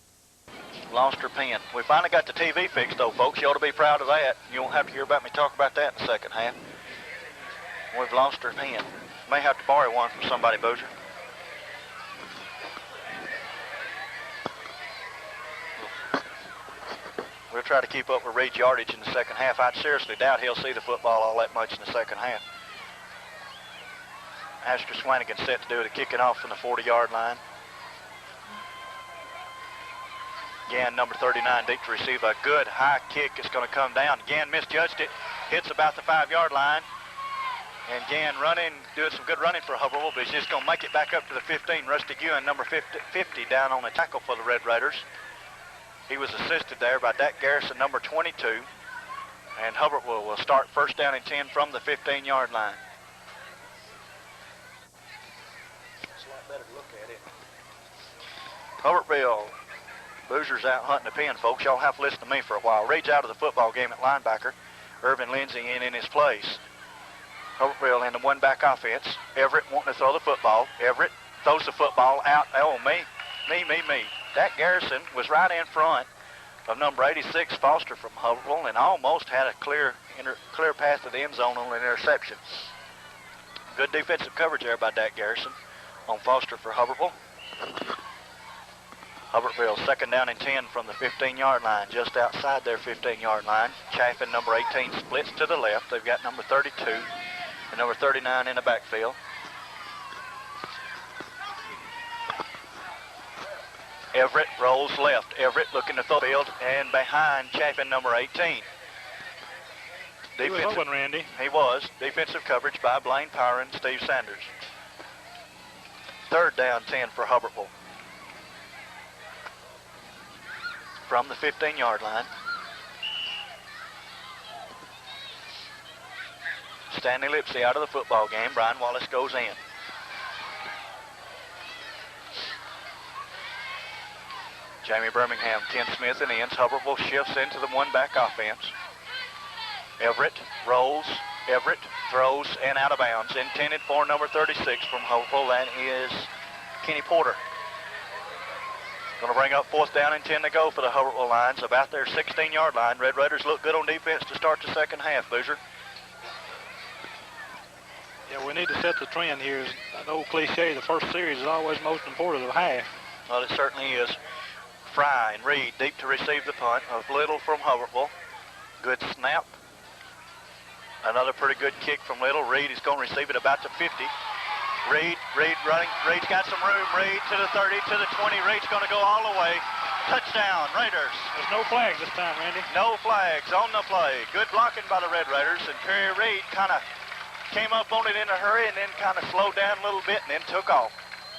lost her pen. We finally got the TV fixed, though, folks. You ought to be proud of that. You won't have to hear about me talk about that in the second half. We've lost her pen. May have to borrow one from somebody, Boozer. We'll try to keep up with Reed's yardage in the second half. I seriously doubt he'll see the football all that much in the second half. Asher Swanigan set to do the kicking off from the 40-yard line. Again, number 39 deep to receive a good high kick. It's going to come down. Again, misjudged it. Hits about the 5-yard line. And again, doing some good running for Hubbertville, but he's just going to make it back up to the 15. Rusty Ewan, number 50, down on the tackle for the Red Raiders. He was assisted there by Dak Garrison, number 22. And Hubbertville will start first down and 10 from the 15-yard line. It's a lot better to look at it. Hubbertville. Boozer's out hunting the pen, folks. Y'all have to listen to me for a while. Reed's out of the football game at linebacker. Irvin Lindsay in his place. Hubbertville in the one-back offense. Everett wanting to throw the football. Everett throws the football out. Oh, me. Dak Garrison was right in front of number 86, Foster from Hubbertville, and almost had a clear path to the end zone on an interception. Good defensive coverage there by Dak Garrison on Foster for Hubbertville. Hubbertville second down and 10 from the 15-yard line, just outside their 15-yard line. Chaffin, number 18, splits to the left. They've got number 32 and number 39 in the backfield. Everett rolls left. Everett looking to throw the field and behind Chaffin, number 18. He was open, Randy. He was. Defensive coverage by Blaine Power and Steve Sanders. Third down 10 for Hubbertville. From the 15-yard line. Stanley Lipsy out of the football game. Brian Wallace goes in. Jamie Birmingham, Ken Smith, and ends. Hubbertville shifts into the one-back offense. Everett rolls. Everett throws and out of bounds. Intended for number 36 from Hubbertville. That is Kenny Porter. Going to bring up fourth down and 10 to go for the Hubbertville Lions. About their 16-yard line. Red Raiders look good on defense to start the second half, Boozer. Yeah, we need to set the trend here. An old cliche, the first series is always most important of the half. Well, it certainly is. Fry and Reed deep to receive the punt of Little from Hubbertville. Good snap. Another pretty good kick from Little. Reed is going to receive it about the 50. Reed running. Reed's got some room. Reed to the 30, to the 20. Reed's going to go all the way. Touchdown, Raiders. There's no flags this time, Randy. No flags on the play. Good blocking by the Red Raiders, and Perry Reed kind of came up on it in a hurry and then kind of slowed down a little bit and then took off.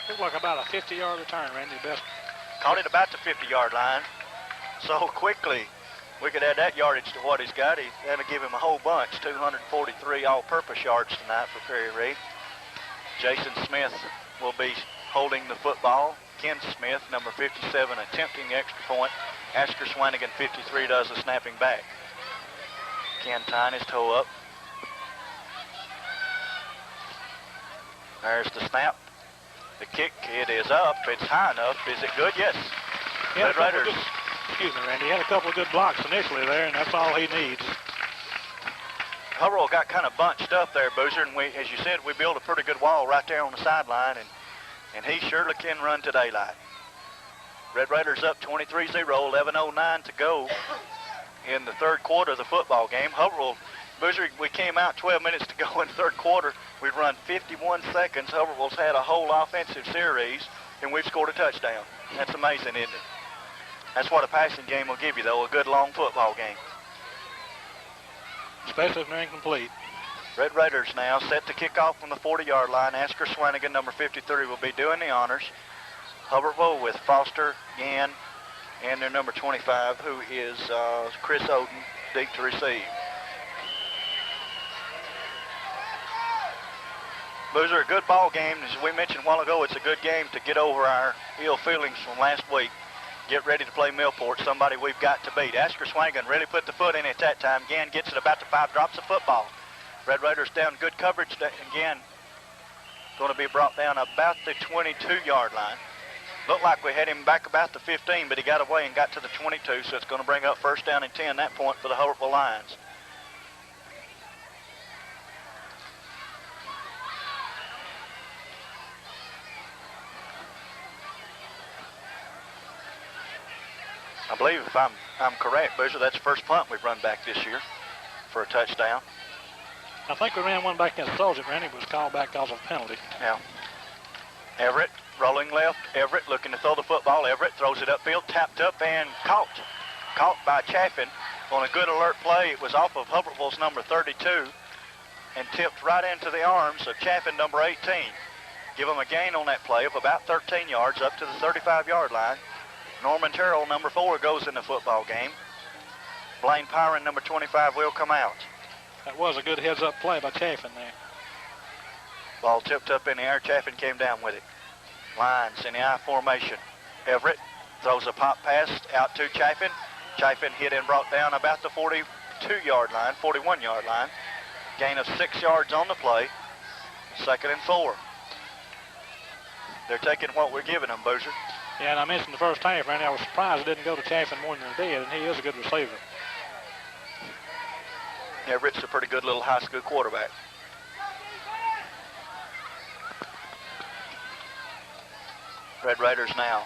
Looked like about a 50-yard return, Randy. Best. Caught it about the 50-yard line. So quickly, we could add that yardage to what he's got. That'll give him a whole bunch, 243 all-purpose yards tonight for Perry Reed. Jason Smith will be holding the football. Ken Smith, number 57, attempting the extra point. Asker Swanigan, 53, does the snapping back. Ken tying his toe up. There's the snap. The kick, it is up. It's high enough. Is it good? Yes. Red Raiders. Excuse me, Randy. He had a couple of good blocks initially there, and that's all he needs. Hubbertville got kind of bunched up there, Boozer, and we, as you said, we built a pretty good wall right there on the sideline, and he surely can run to daylight. Red Raiders up 23-0, 11:09 to go in the third quarter of the football game. Hubbertville, Boozer, we came out 12 minutes to go in the third quarter. We've run 51 seconds. Hubbertville's had a whole offensive series, and we've scored a touchdown. That's amazing, isn't it? That's what a passing game will give you, though, a good long football game. Especially if they're incomplete. Red Raiders now set to kick off from the 40-yard line. Asker Swanigan, number 53, will be doing the honors. Hubbertville with Foster, Gann, and their number 25, who is Chris Oden, deep to receive. Boozer, a good ball game. As we mentioned a while ago, it's a good game to get over our ill feelings from last week. Get ready to play Millport, somebody we've got to beat. Asker Swanigan really put the foot in at that time. Gann gets it about the 5, drops the football. Red Raiders down good coverage. Again, going to be brought down about the 22-yard line. Looked like we had him back about the 15, but he got away and got to the 22, so it's going to bring up first down and 10, that point for the Hubbertville Lions. I believe if I'm correct, Boozer, that's the first punt we've run back this year for a touchdown. I think we ran one back against Soldier. Randy was called back because of a penalty. Yeah. Everett rolling left. Everett looking to throw the football. Everett throws it upfield, tapped up and caught. Caught by Chaffin on a good alert play. It was off of Hubbertville's number 32 and tipped right into the arms of Chaffin, number 18. Give him a gain on that play of about 13 yards up to the 35-yard line. Norman Terrell, number 4, goes in the football game. Blaine Pyron, number 25, will come out. That was a good heads-up play by Chaffin there. Ball tipped up in the air. Chaffin came down with it. Lions in the I formation. Everett throws a pop pass out to Chaffin. Chaffin hit and brought down about the 42-yard line, 41-yard line. Gain of 6 yards on the play. 2nd and 4. They're taking what we're giving them, Boozer. Yeah, and I mentioned the first half, Randy, I was surprised it didn't go to Chaffin more than it did, and he is a good receiver. Everett's a pretty good little high school quarterback. Red Raiders now.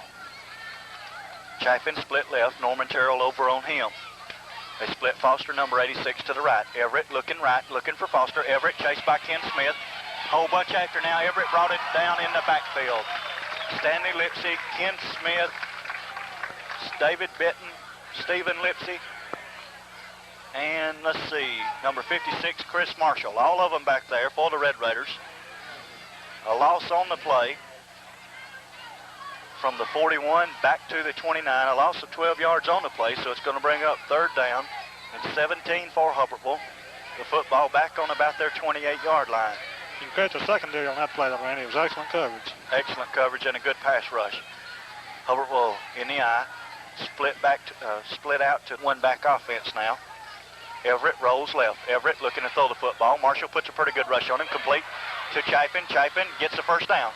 Chaffin split left, Norman Terrell over on him. They split Foster, number 86, to the right. Everett looking right, looking for Foster. Everett chased by Ken Smith. Whole bunch after now. Everett brought it down in the backfield. Stanley Lipsy, Ken Smith, David Benton, Stephen Lipsy, and let's see, number 56, Chris Marshall. All of them back there for the Red Raiders. A loss on the play from the 41 back to the 29. A loss of 12 yards on the play, so it's going to bring up 3rd down and 17 for Hubbertville. The football back on about their 28-yard line. You can catch the secondary on that play, Randy. It was excellent coverage. Excellent coverage and a good pass rush. Hubbertville in the eye, split out to one back offense now. Everett rolls left. Everett looking to throw the football. Marshall puts a pretty good rush on him, complete to Chaffin. Chaffin gets the first down.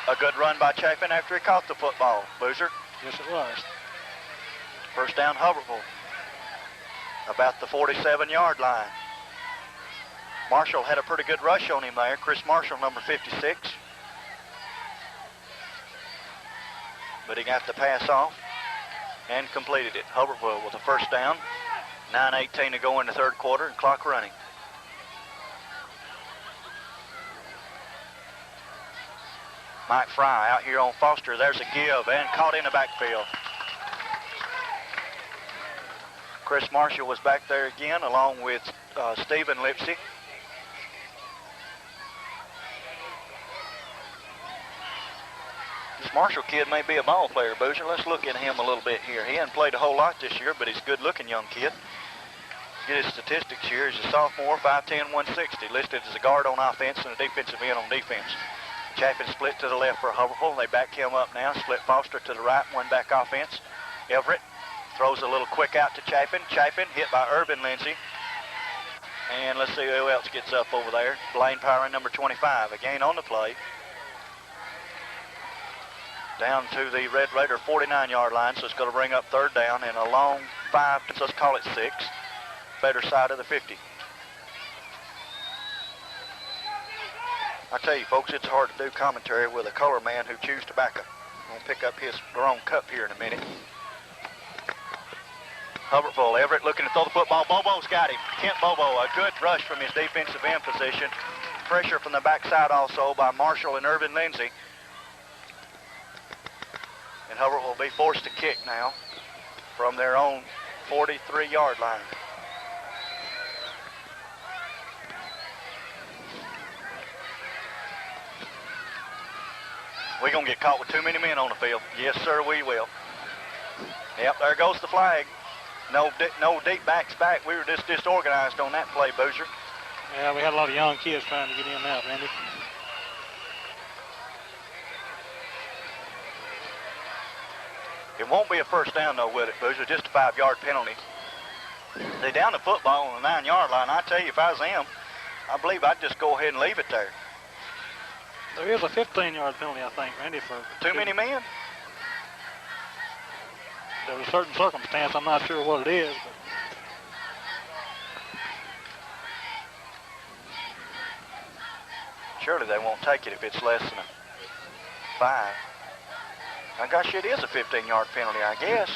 A good run by Chaffin after he caught the football. Boozer? Yes, it was. First down, Hubbertville. About the 47-yard line. Marshall had a pretty good rush on him there. Chris Marshall, number 56. But he got the pass off and completed it. Hubbertville with a first down. 9:18 to go in the 3rd quarter and clock running. Mike Fry out here on Foster. There's a give and caught in the backfield. Chris Marshall was back there again along with Stephen Lipsy. This Marshall kid may be a ball player, Boozer. Let's look at him a little bit here. He hasn't played a whole lot this year, but he's a good-looking young kid. Get his statistics here. He's a sophomore, 5'10", 160, listed as a guard on offense and a defensive end on defense. Chaffin split to the left for Hubbertville. They back him up now. Split Foster to the right, one back offense. Everett throws a little quick out to Chaffin. Chaffin hit by Urban Lindsay. And let's see who else gets up over there. Blaine Pyron, number 25. A gain on the play. Down to the Red Raider 49-yard line, so it's going to bring up 3rd down and a long 5, so let's call it 6. Better side of the 50. I tell you, folks, it's hard to do commentary with a color man who chews tobacco. I'm going to pick up his grown cup here in a minute. Hubbertville, Everett looking to throw the football. Bobo's got him. Kent Bobo, a good rush from his defensive end position. Pressure from the backside also by Marshall and Urban Lindsay. And Hubbertville will be forced to kick now from their own 43-yard line. We're going to get caught with too many men on the field. Yes, sir, we will. Yep, there goes the flag. No deep backs back. We were just disorganized on that play, Boozer. Yeah, we had a lot of young kids trying to get in out, Randy. It won't be a first down, though, with it, Boozer. Just a 5-yard penalty. They down the football on the 9-yard line. I tell you, if I was them, I believe I'd just go ahead and leave it there. There is a 15-yard penalty, I think, Randy, for Too many men? There's a certain circumstance. I'm not sure what it is, but surely they won't take it if it's less than a 5. I gosh, it is a 15-yard penalty, I guess.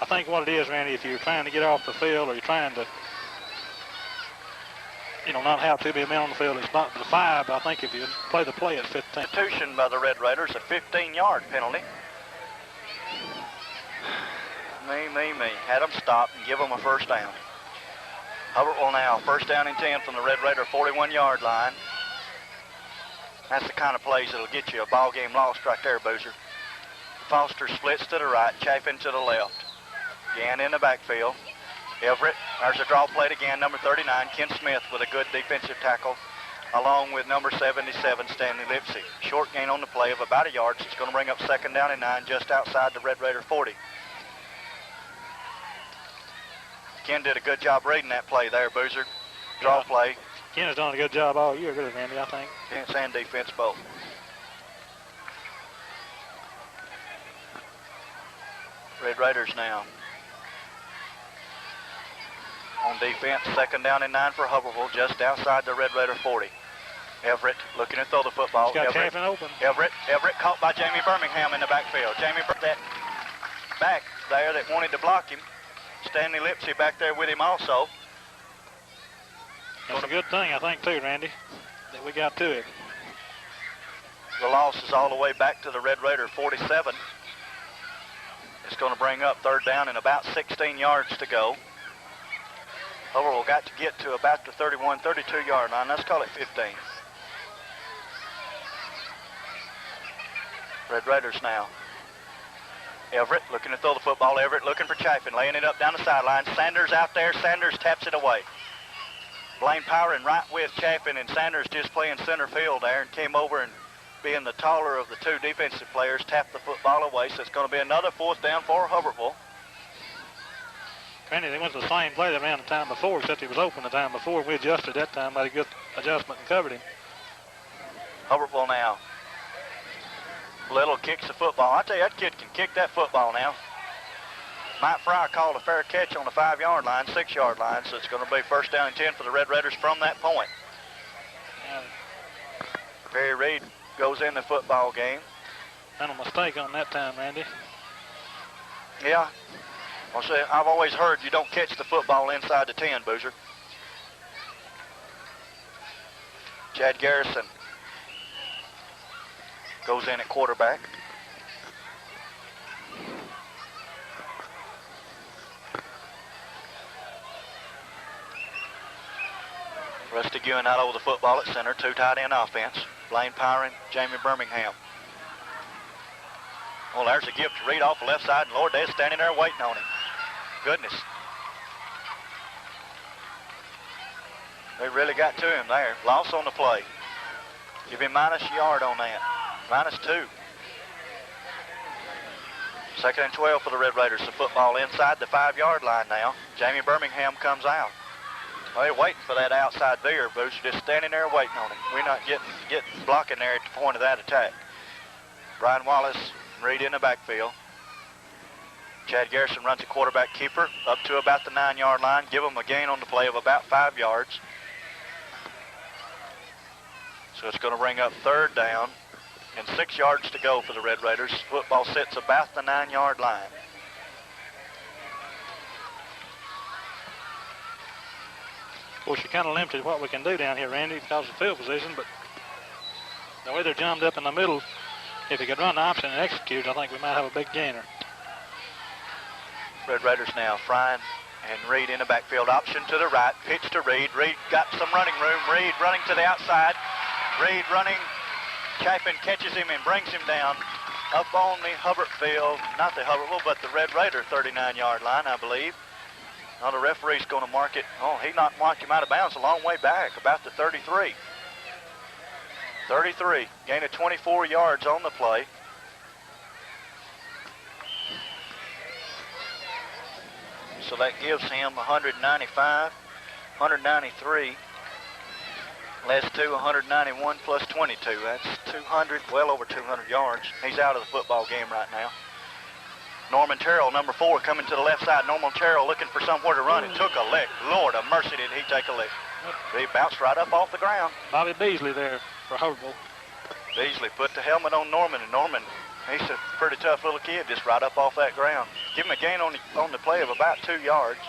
I think what it is, Randy, if you're trying to get off the field or you're trying to, not have too many men on the field, it's not the 5. But I think if you play the play at 15. Substitution by the Red Raiders, a 15-yard penalty. Me. Had them stop and give them a first down. Hubbertville now, first down and 10 from the Red Raider 41-yard line. That's the kind of plays that'll get you a ball game lost right there, Boozer. Foster splits to the right, Chafin to the left. Gann in the backfield. Everett, there's a draw played again, number 39, Ken Smith with a good defensive tackle, along with number 77, Stanley Lipsy. Short gain on the play of about a yard, so it's going to bring up second down and 9 just outside the Red Raider 40. Ken did a good job reading that play there, Boozer. Draw play. Ken has done a good job all year, really, Randy, I think. Defense and defense both. Red Raiders now on defense, second down and 9 for Hubbertville, just outside the Red Raider 40. Everett looking to throw the football. He's got Chafin open. Everett caught by Jamie Birmingham in the backfield. Jamie, that back there that wanted to block him. Stanley Lipsy back there with him also. That's a good thing, I think, too, Randy, that we got to it. The loss is all the way back to the Red Raider 47. It's going to bring up third down and about 16 yards to go. Hubbertville got to get to about the 31, 32-yard line. Let's call it 15. Red Raiders now. Everett looking to throw the football. Everett looking for Chafin, laying it up down the sideline. Sanders out there. Sanders taps it away. Blaine Powering right with Chafin, and Sanders just playing center field there and came over and, being the taller of the two defensive players, tapped the football away. So it's going to be another fourth down for Hubbertville. Randy, they went to the same play they ran the time before, except he was open the time before. We adjusted that time, made a good adjustment and covered him. Hubbertville now. Little kicks the football. I tell you, that kid can kick that football now. Mike Fry called a fair catch on the 5-yard line, 6-yard line, so it's going to be first down and 10 for the Red Raiders from that point. Perry Reed goes in the football game. Not a mistake on that time, Randy. Yeah. I'll say, I've always heard you don't catch the football inside the 10, Boozer. Chad Garrison goes in at quarterback. Rusty Gewin out over the football at center, two tight end offense. Blaine Powering, Jamie Birmingham. Well, there's a gift to Reed off the left side, and Lord, they're standing there waiting on him. Goodness. They really got to him there. Loss on the play. Give him minus a yard on that. Minus 2. Second and 12 for the Red Raiders. The football inside the 5-yard line now. Jamie Birmingham comes out. Well, they're waiting for that outside veer, Boots. Just standing there waiting on him. We're not getting blocking there at the point of that attack. Brian Wallace, Reed in the backfield. Chad Garrison runs a quarterback keeper up to about the 9-yard line. Give him a gain on the play of about 5 yards. So it's going to bring up third down and 6 yards to go for the Red Raiders. Football sits about the 9-yard line. Of course, you're kind of limited what we can do down here, Randy, because of field position, but the way they're jammed up in the middle, if you could run the option and execute, I think we might have a big gainer. Red Raiders now, Fryan and Reed in the backfield. Option to the right, pitch to Reed. Reed got some running room. Reed running to the outside. Reed running. Chapin catches him and brings him down up on the Hubbertville, not the Hubbertville, but the Red Raider 39-yard line, I believe. Now the referee's going to mark it. Oh, he not marked him out of bounds a long way back, about the 33. 33, gain of 24 yards on the play. So that gives him 195, 193. Last two, 191 plus 22. That's 200, well over 200 yards. He's out of the football game right now. Norman Terrell, number 4, coming to the left side. Norman Terrell looking for somewhere to run and took a lick. Lord of mercy, did he take a lick. He bounced right up off the ground. Bobby Beasley there for Hubbertville. Beasley put the helmet on Norman, and Norman, he's a pretty tough little kid, just right up off that ground. Give him a gain on the play of about 2 yards.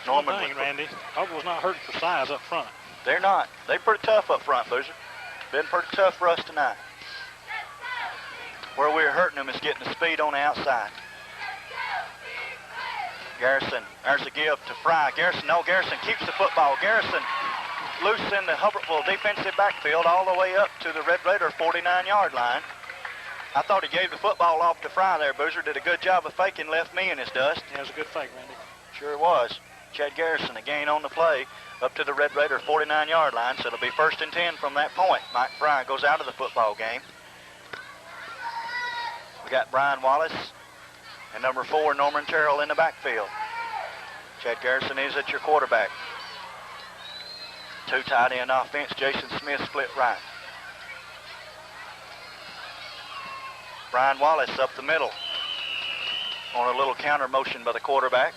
Norman, Randy, Hubbertville's not hurting for size up front. They're not. They're pretty tough up front, Boozer. Been pretty tough for us tonight. Where we're hurting them is getting the speed on the outside. Garrison, there's a give to Fry. Garrison keeps the football. Garrison loose in the Hubbertville defensive backfield all the way up to the Red Raider 49-yard line. I thought he gave the football off to Fry there. Boozer did a good job of faking, left me in his dust. Yeah, it was a good fake, Randy. Sure was. Chad Garrison, a gain on the play up to the Red Raider 49-yard line, so it'll be 1st and 10 from that point. Mike Fry goes out of the football game. We got Brian Wallace and number 4, Norman Terrell, in the backfield. Chad Garrison is at your quarterback. 2 tight end offense. Jason Smith split right. Brian Wallace up the middle on a little counter motion by the quarterback.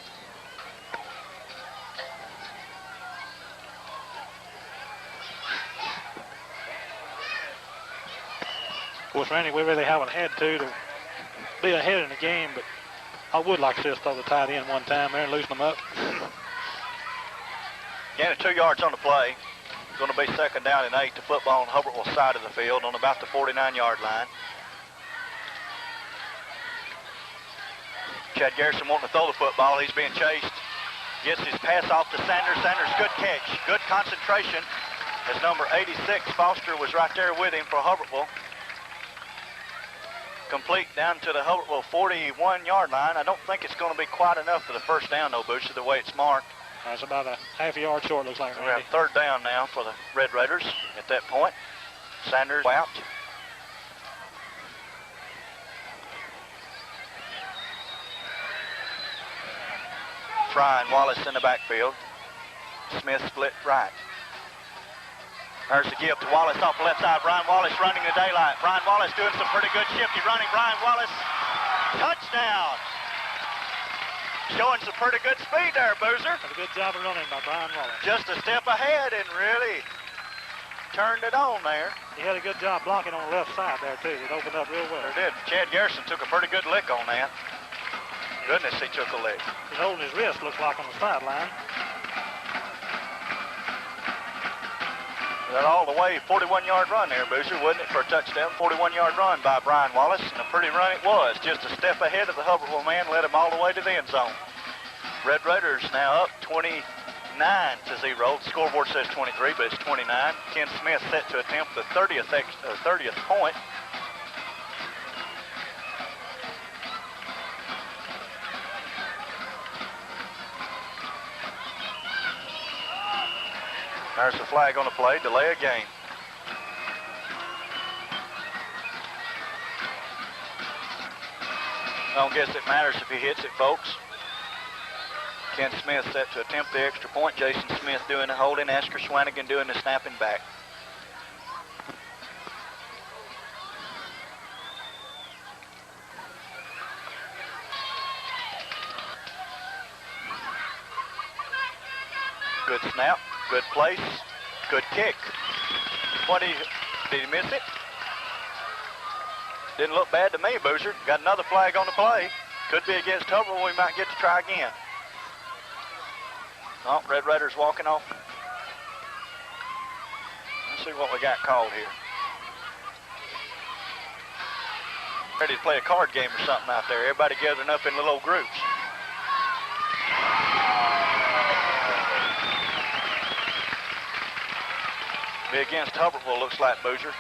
Of course, Randy, we really haven't had to be ahead in the game, but I would like to just throw the tight end one time there and loosen them up. Again, 2 yards on the play. Going to be 2nd down and 8 to football on Hubbertville side of the field on about the 49-yard line. Chad Garrison wanting to throw the football. He's being chased. Gets his pass off to Sanders. Sanders, good catch. Good concentration as number 86, Foster, was right there with him for Hubbertville. Complete down to the Hubbertville 41-yard line. I don't think it's going to be quite enough for the 1st down, though, Booster, the way it's marked. It's about a half a yard short, looks like, We Randy. have 3rd down now for the Red Raiders at that point. Sanders out. Fry and Wallace in the backfield. Smith split right. There's a give to Wallace off the left side. Brian Wallace running the daylight. Brian Wallace doing some pretty good shifty running. Brian Wallace, touchdown. Showing some pretty good speed there, Boozer. A good job of running by Brian Wallace. Just a step ahead and really turned it on there. He had a good job blocking on the left side there, too. It opened up real well. Sure did. Chad Garrison took a pretty good lick on that. Goodness, he took a lick. He's holding his wrist, looks like, on the sideline. That all the way 41-yard run there, Boozer, wasn't it, for a touchdown? 41-yard run by Brian Wallace, and a pretty run it was. Just a step ahead of the Hubbertville man, led him all the way to the end zone. Red Raiders now up 29-0. The scoreboard says 23, but it's 29. Ken Smith set to attempt the 30th point. There's the flag on the play, delay a game. I don't guess it matters if he hits it, folks. Ken Smith set to attempt the extra point. Jason Smith doing the holding. Asker Swanigan doing the snapping back. Good snap. Good place, good kick. Did he miss it? Didn't look bad to me, Boozer. Got another flag on the play. Could be against Hubbertville. We might get to try again. Oh, Red Raiders walking off. Let's see what we got called here. Ready to play a card game or something out there. Everybody gathering up in little groups. Be against Hubbertville, looks like, Boozer.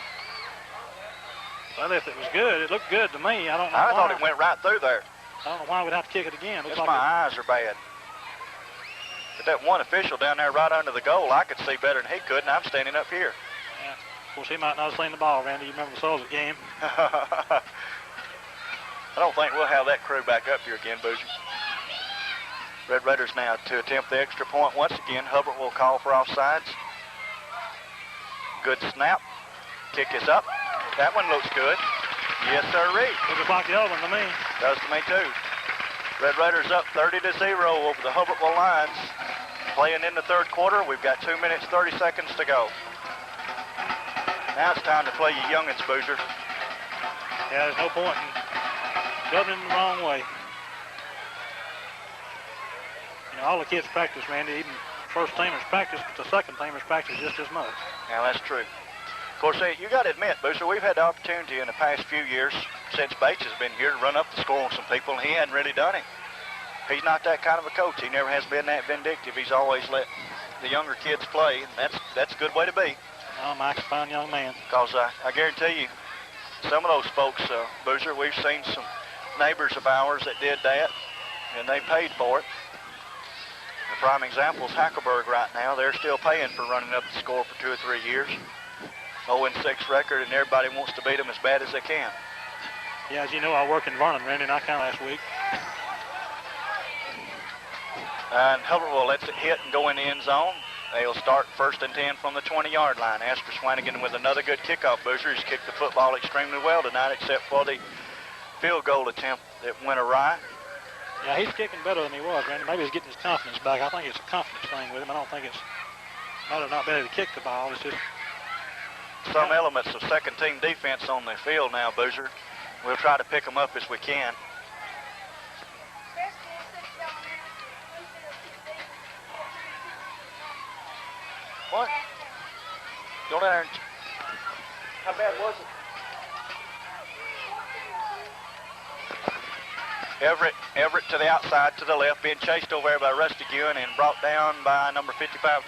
Well, if it was good, it looked good to me. I don't know I why. thought it went right through there. I don't know why we'd have to kick it again. Guess my eyes are bad. But that one official down there right under the goal, I could see better than he could, and I'm standing up here. Yeah. Of course, he might not have seen the ball, Randy. You remember the Soldier game. I don't think we'll have that crew back up here again, Boozer. Red Raiders now to attempt the extra point once again. Hubbard will call for offsides. Good snap. Kick is up. That one looks good. Yes, sir, Reed. Looks like the other one to me. Does to me, too. Red Raiders up 30-0 over the Hubbertville Lions. Playing in the third quarter. We've got 2 minutes, 30 seconds to go. Now it's time to play you youngins, Boozer. Yeah, there's no point in dubbing them the wrong way. You know, all the kids practice, Randy. Even first teamers practice, but the second teamers practice just as much. Now, that's true. Of course, you got to admit, Boozer, we've had the opportunity in the past few years since Bates has been here to run up the score on some people, and he hadn't really done it. He's not that kind of a coach. He never has been that vindictive. He's always let the younger kids play, and that's a good way to be. Oh, Mike's a fine young man. Because I guarantee you, some of those folks, Boozer, we've seen some neighbors of ours that did that, and they paid for it. The prime example is Hackleburg right now. They're still paying for running up the score for 2 or 3 years. 0-6 record, and everybody wants to beat them as bad as they can. Yeah, as you know, I work in Vernon, Randy, and I count last week. And Hubbertville lets it hit and go in the end zone. They'll start 1st and 10 from the 20-yard line. Asper Swanigan with another good kickoff. Boozer has kicked the football extremely well tonight, except for the field goal attempt that went awry. Yeah, he's kicking better than he was, Randy. Maybe he's getting his confidence back. I think it's a confidence thing with him. I don't think it's matter of not being able to kick the ball. It's just some elements of second-team defense on the field now, Boozer. We'll try to pick them up as we can. What? Go down there and... How bad was it? Everett to the outside, to the left, being chased over there by Rusty Guin and brought down by number 55.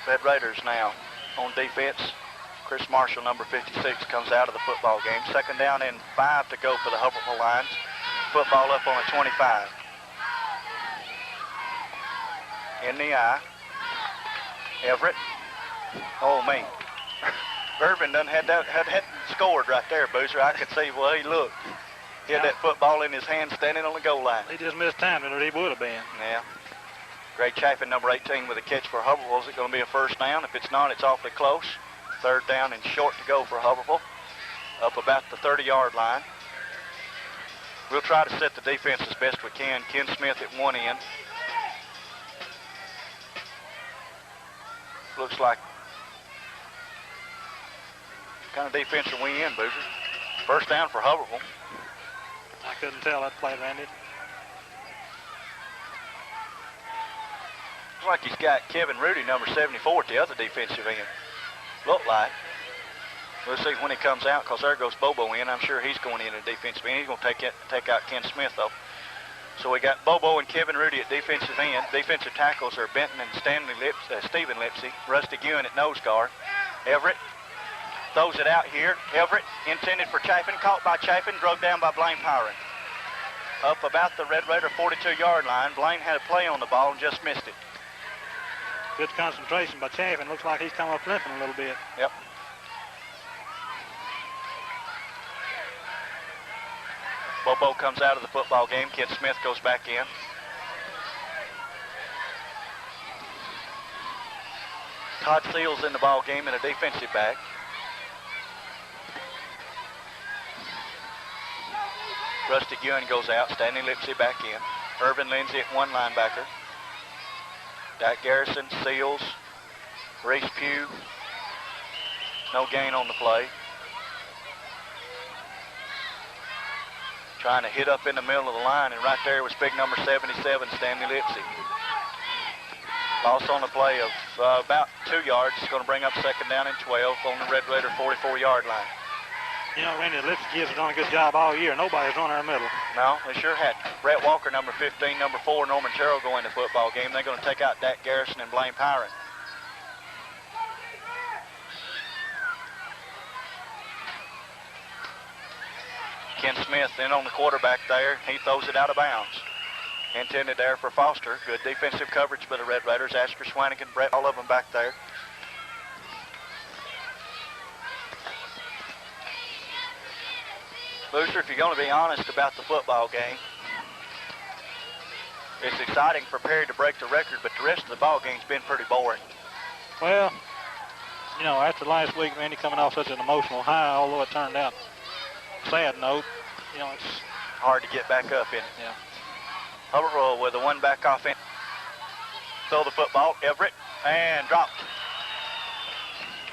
Red Raiders now on defense. Chris Marshall, number 56, comes out of the football game. 2nd down and 5 to go for the Hubbertville Lions. Football up on the 25. In the eye. Everett. Oh, man. Irvin done had scored right there, Boozer. I could see where he looked. He had that football in his hand standing on the goal line. He just missed timing, or he would have been. Yeah. Greg Chaffin, number 18, with a catch for Hubbertville. Is it going to be a first down? If it's not, it's awfully close. 3rd down and short to go for Hubbertville. Up about the 30-yard line. We'll try to set the defense as best we can. Ken Smith at one end. Looks like kind of defense are we in, Boozer? First down for Hubbertville. I couldn't tell that play, Randy. Looks like he's got Kevin Rudy, number 74, at the other defensive end. Look like. We'll see when he comes out, because there goes Bobo in. I'm sure he's going in at defensive end. He's going to take out Ken Smith, though. So we got Bobo and Kevin Rudy at defensive end. Defensive tackles are Benton and Stephen Lipsy. Rusty Guin at nose guard. Everett throws it out here. Everett intended for Chapin, caught by Chapin, drug down by Blaine Pyron. Up about the Red Raider 42-yard line. Blaine had a play on the ball and just missed it. Good concentration by Chapin. Looks like he's come up limping a little bit. Yep. Bobo comes out of the football game. Ken Smith goes back in. Todd Seals in the ball game in a defensive back. Rusty Guin goes out. Stanley Lipsy back in. Irvin Lindsay at one linebacker. Dak Garrison, Seals, Reese Pugh. No gain on the play. Trying to hit up in the middle of the line, and right there was big number 77, Stanley Lipsy. Loss on the play of about 2 yards. It's going to bring up 2nd down and 12 on the Red Raider 44-yard line. You know, Randy, the Lipsy kids have done a good job all year. Nobody's run our middle. No, they sure hadn't. Brett Walker, number 15, number 4, Norman Terrell go in the football game. They're going to take out Dak Garrison and Blaine Pyron. Ken Smith in on the quarterback there. He throws it out of bounds. Intended there for Foster. Good defensive coverage by the Red Raiders. Asper Swanigan, Brett, all of them back there. Booster, if you're going to be honest about the football game, it's exciting for Perry to break the record, but the rest of the ball game's been pretty boring. Well, you know, after last week, Randy coming off such an emotional high, although it turned out sad note, you know, it's hard to get back up in. Yeah. Hubbertville with a one back offense. Throw the football, Everett, and dropped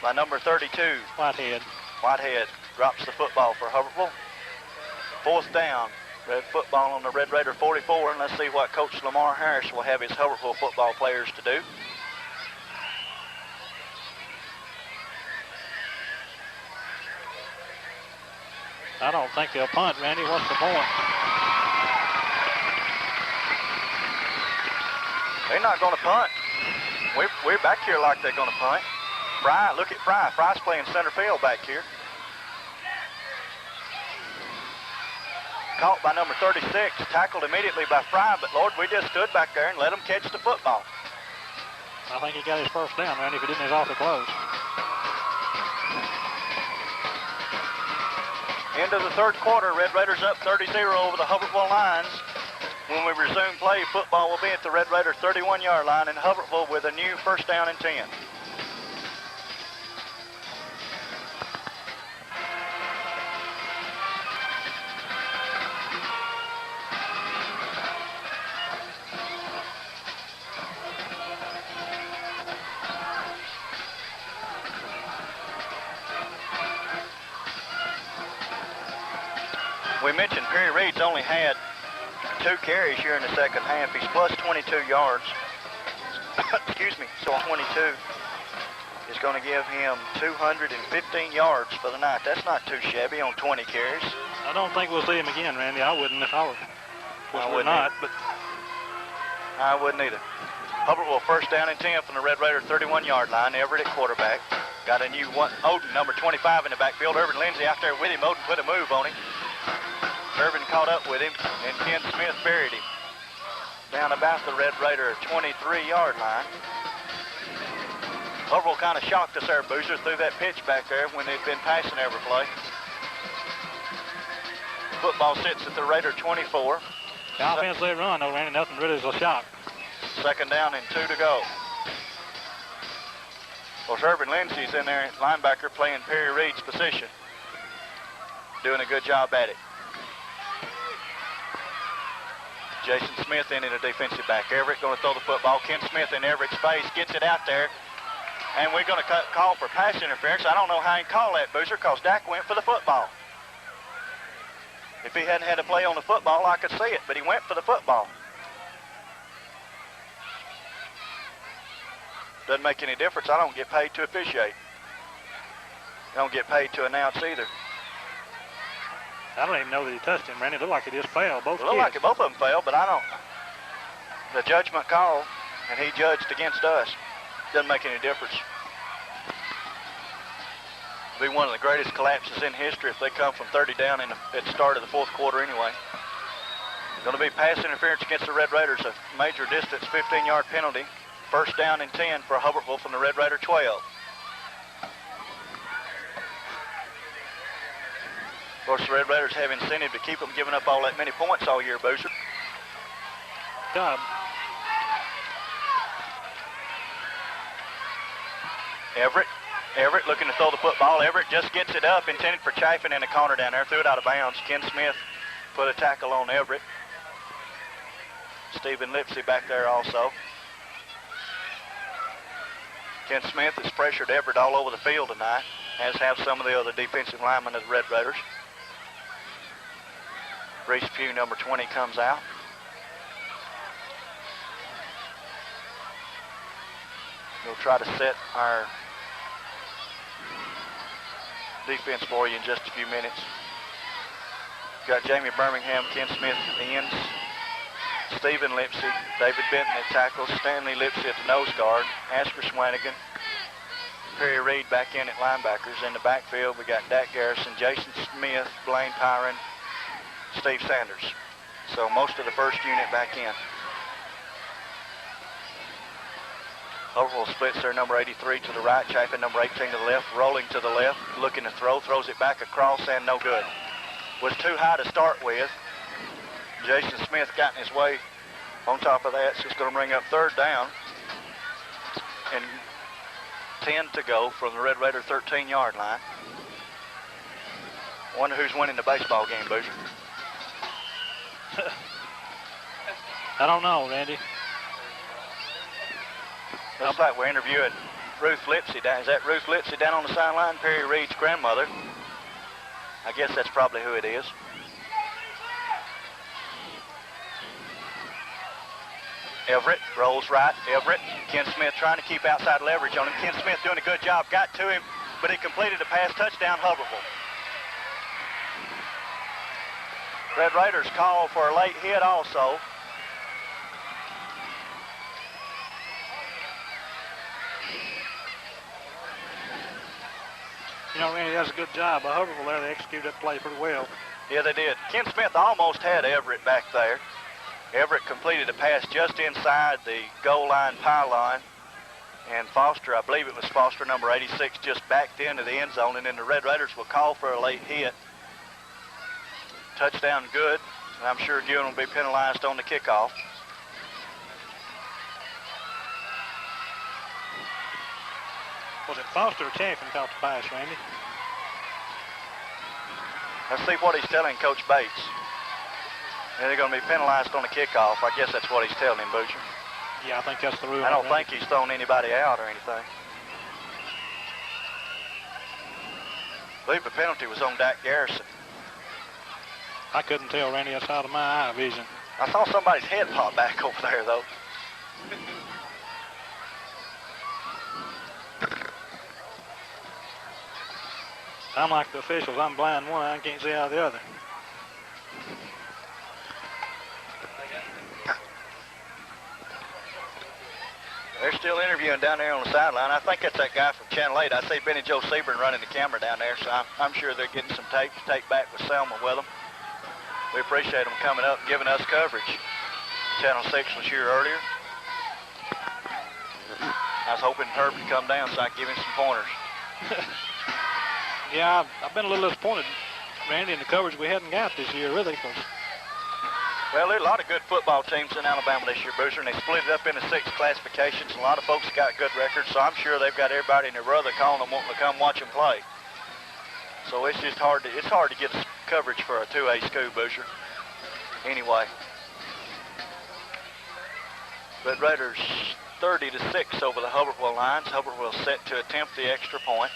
by number 32. Whitehead. Whitehead drops the football for Hubbertville. 4th down. Red football on the Red Raider 44, and let's see what Coach Lamar Harris will have his Hubbertville football players to do. I don't think they'll punt, Randy. What's the point? They're not going to punt. We're back here like they're going to punt. Fry, look at Fry. Fry's playing center field back here. Caught by number 36, tackled immediately by Fry, but Lord, we just stood back there and let him catch the football. I think he got his first down, Randy. If he didn't, he's awfully close. End of the 3rd quarter, Red Raiders up 30-0 over the Hubbertville Lions. When we resume play, football will be at the Red Raider 31-yard line, and Hubbertville with a new 1st down and 10. We mentioned Perry Reed's only had 2 carries here in the 2nd half. He's plus 22 yards. Excuse me. So 22 is going to give him 215 yards for the night. That's not too shabby on 20 carries. I don't think we'll see him again, Randy. I wouldn't if I were. I would not, but I wouldn't either. Hubbertville 1st down and 10 from the Red Raider 31-yard line. Everett at quarterback. Got a new one. Odin, number 25 in the backfield. Urban Lindsay out there with him. Odin put a move on him. Urban caught up with him, and Ken Smith buried him down about the Red Raider 23-yard line. Hubbertville kind of shocked us there, Boozer, threw that pitch back there when they'd been passing every play. Football sits at the Raider 24. The offense they run, though, Randy, nothing really is a shock. 2nd down and 2 to go. Of course, Urban Lindsay's in there, linebacker, playing Perry Reed's position. Doing a good job at it. Jason Smith in a defensive back. Everett going to throw the football. Ken Smith in Everett's face, gets it out there. And we're going to call for pass interference. I don't know how he can call that, Boozer, because Dak went for the football. If he hadn't had a play on the football, I could see it, but he went for the football. Doesn't make any difference. I don't get paid to officiate. I don't get paid to announce either. I don't even know that he touched him, Randy. It looked like he just fell. Both It looked like both of them fell, but I don't. The judgment call, and he judged against us. Doesn't make any difference. It'll be one of the greatest collapses in history if they come from 30 down at the start of the 4th quarter anyway. Going to be pass interference against the Red Raiders, a major distance 15-yard penalty. 1st down and 10 for Hubbertville from the Red Raider 12. Of course, the Red Raiders have incentive to keep them giving up all that many points all year, Boozer. Job. Everett looking to throw the football. Everett just gets it up, intended for Chaffin in the corner down there. Threw it out of bounds. Ken Smith put a tackle on Everett. Stephen Lipsy back there also. Ken Smith has pressured Everett all over the field tonight, as have some of the other defensive linemen of the Red Raiders. Reese Pugh, number 20, comes out. We'll try to set our defense for you in just a few minutes. Got Jamie Birmingham, Ken Smith at the ends, Stephen Lipsy, David Benton at tackles, Stanley Lipsy at the nose guard, Asper Swanigan, Perry Reed back in at linebackers. In the backfield, we got Dak Garrison, Jason Smith, Blaine Pyron, Steve Sanders. So most of the first unit back in. Hubbertville splits their number 83 to the right, Chapin number 18 to the left, rolling to the left, looking to throw, throws it back across and no good. was too high to start with. Jason Smith got in his way on top of that, so it's going to bring up third down. And 10 to go from the Red Raider 13-yard line. Wonder who's winning the baseball game, Boozer. I don't know, Randy. Looks like we're interviewing Ruth Lipsy down. Is that Ruth Lipsy down on the sideline? Perry Reed's grandmother. I guess that's probably who it is. Everett rolls right. Everett. Ken Smith trying to keep outside leverage on him. Ken Smith doing a good job. Got to him, but he completed a pass. Touchdown, Hubbertville. Red Raiders call for a late hit also. You know, Randy, that's a good job by Hubbertville there. They executed that play pretty well. Yeah, they did. Ken Smith almost had Everett back there. Everett completed a pass just inside the goal line pylon. And Foster, I believe it was Foster, number 86, just backed into the end zone. And then the Red Raiders will call for a late hit. Touchdown good. And I'm sure Gillen will be penalized on the kickoff. Was it Foster or Chaffin caught the pass, Randy? Let's see what he's telling Coach Bates. And they're going to be penalized on the kickoff. I guess that's what he's telling him, Boucher. Yeah, I think that's the rule. I don't think he's thrown anybody out or anything. I believe the penalty was on Dak Garrison. I couldn't tell, Randy. That's out of my eye vision. I saw somebody's head pop back over there, though. I'm like the officials. I'm blind one eye and can't see out of the other. They're still interviewing down there on the sideline. I think that's that guy from Channel 8. I see Benny Joe Seaburn running the camera down there, so I'm sure they're getting some tape to take back with Selma with them. We appreciate them coming up and giving us coverage. Channel 6 was here earlier. I was hoping Herb would come down so I could give him some pointers. Yeah, I've been a little disappointed, Randy, in the coverage we hadn't got this year, really. Well, there are a lot of good football teams in Alabama this year, Boozer, and they split it up into 6 classifications. A lot of folks got good records, so I'm sure they've got everybody and their brother calling them wanting to come watch them play. So it's just hard to get coverage for a 2A school, Boozer. Anyway. Red Raiders 30-6 over the Hubbertville Lions. Hubbertville set to attempt the extra point.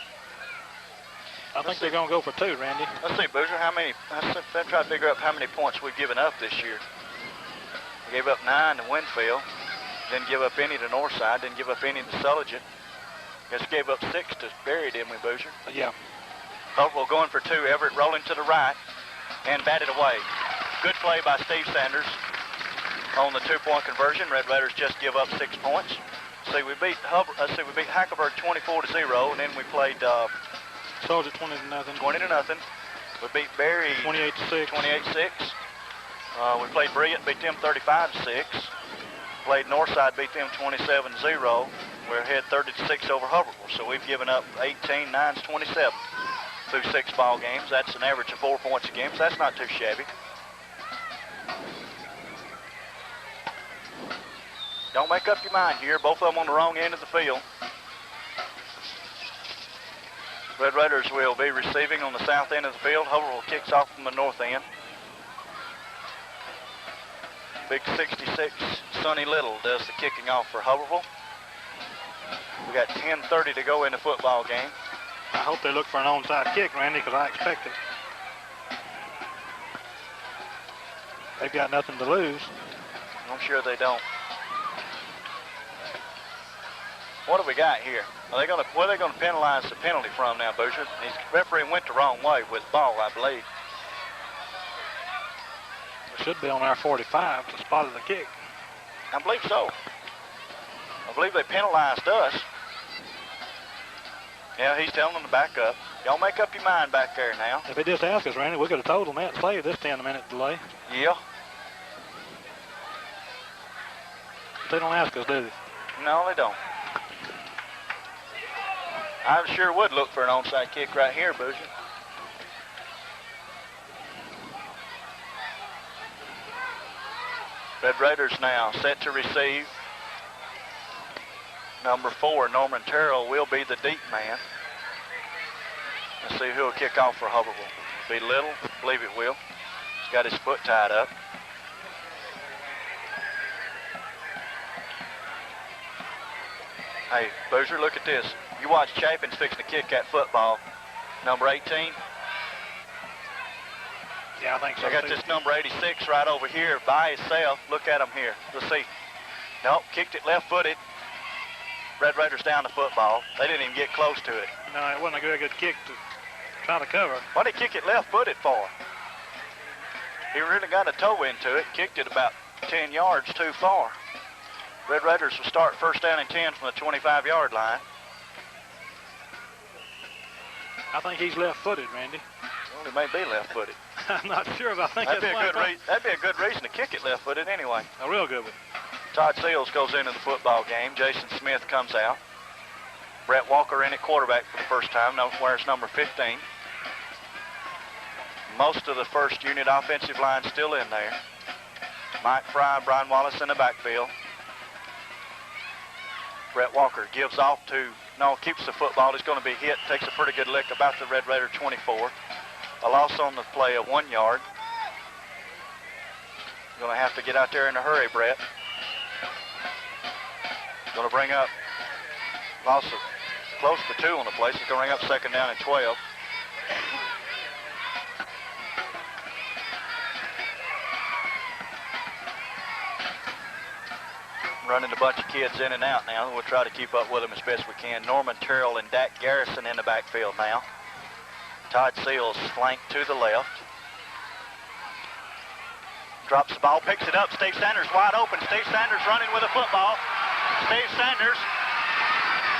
I think they're going to go for 2, Randy. Let's see, Boozer, how many, I'm trying to figure out how many points we've given up this year. We gave up 9 to Winfield, didn't give up any to Northside, didn't give up any to Sullivan. Guess gave up 6 to Berry, didn't we, Boozer? Yeah. Hubbertville going for 2, Everett rolling to the right and batted away. Good play by Steve Sanders on the 2-point conversion. Red Raiders just give up 6 points. See, we beat Hackleburg 24-0, and then we played Soldier 20-0. 20-0. We beat Berry 28-6. 28-6. We played Brilliant, beat them 35-6. Played Northside, beat them 27-0. We're ahead 30-6 over Hubbertville. So we've given up 18, 9s, 27 through 6 ball games. That's an average of 4 points a game, so that's not too shabby. Don't make up your mind here. Both of them on the wrong end of the field. Red Raiders will be receiving on the south end of the field. Hubbertville kicks off from the north end. Big 66, Sonny Little does the kicking off for Hubbertville. We got 10:30 to go in the football game. I hope they look for an onside kick, Randy, because I expect it. They've got nothing to lose. I'm sure they don't. What do we got here? Where are they going to penalize the penalty from now, Boucher? His referee went the wrong way with the ball, I believe. It should be on our 45, the spot of the kick. I believe so. I believe they penalized us. Yeah, he's telling them to back up. Y'all make up your mind back there now. If they just asked us, Randy, we could have told them that and saved this 10-minute delay. Yeah. They don't ask us, do they? No, they don't. I sure would look for an onside kick right here, Boucher. Red Raiders now set to receive. Number 4, Norman Terrell, will be the deep man. Let's see who will kick off for Hubbertville. Be Little, I believe it will. He's got his foot tied up. Hey, Boozer, look at this. You watch Chapin's fixing to kick that football. Number 18. Yeah, I think so. They got this number 86 right over here by himself. Look at him here. Let's see. Nope, kicked it left-footed. Red Raiders down the football. They didn't even get close to it. No, it wasn't a very good kick to try to cover. What did he kick it left-footed for? He really got a toe into it. Kicked it about 10 yards too far. Red Raiders will start first down and 10 from the 25-yard line. I think he's left-footed, Randy. Well, he may be left-footed. I'm not sure, but I think that'd that's be a good reason to kick it left-footed anyway. A real good one. Todd Seals goes into the football game. Jason Smith comes out. Brett Walker in at quarterback for the first time. Wears number 15. Most of the first unit offensive line still in there. Mike Fry, Brian Wallace in the backfield. Brett Walker gives off to, keeps the football. He's going to be hit, takes a pretty good lick about the Red Raider 24. A loss on the play of 1 yard. Going to have to get out there in a hurry, Brett. Going to bring up loss of close to 2 on the play. So it's going to bring up second down and 12. Running a bunch of kids in and out now. We'll try to keep up with them as best we can. Norman Terrell and Dak Garrison in the backfield now. Todd Seals flanked to the left. Drops the ball, picks it up. Steve Sanders wide open. Steve Sanders running with the football. Steve Sanders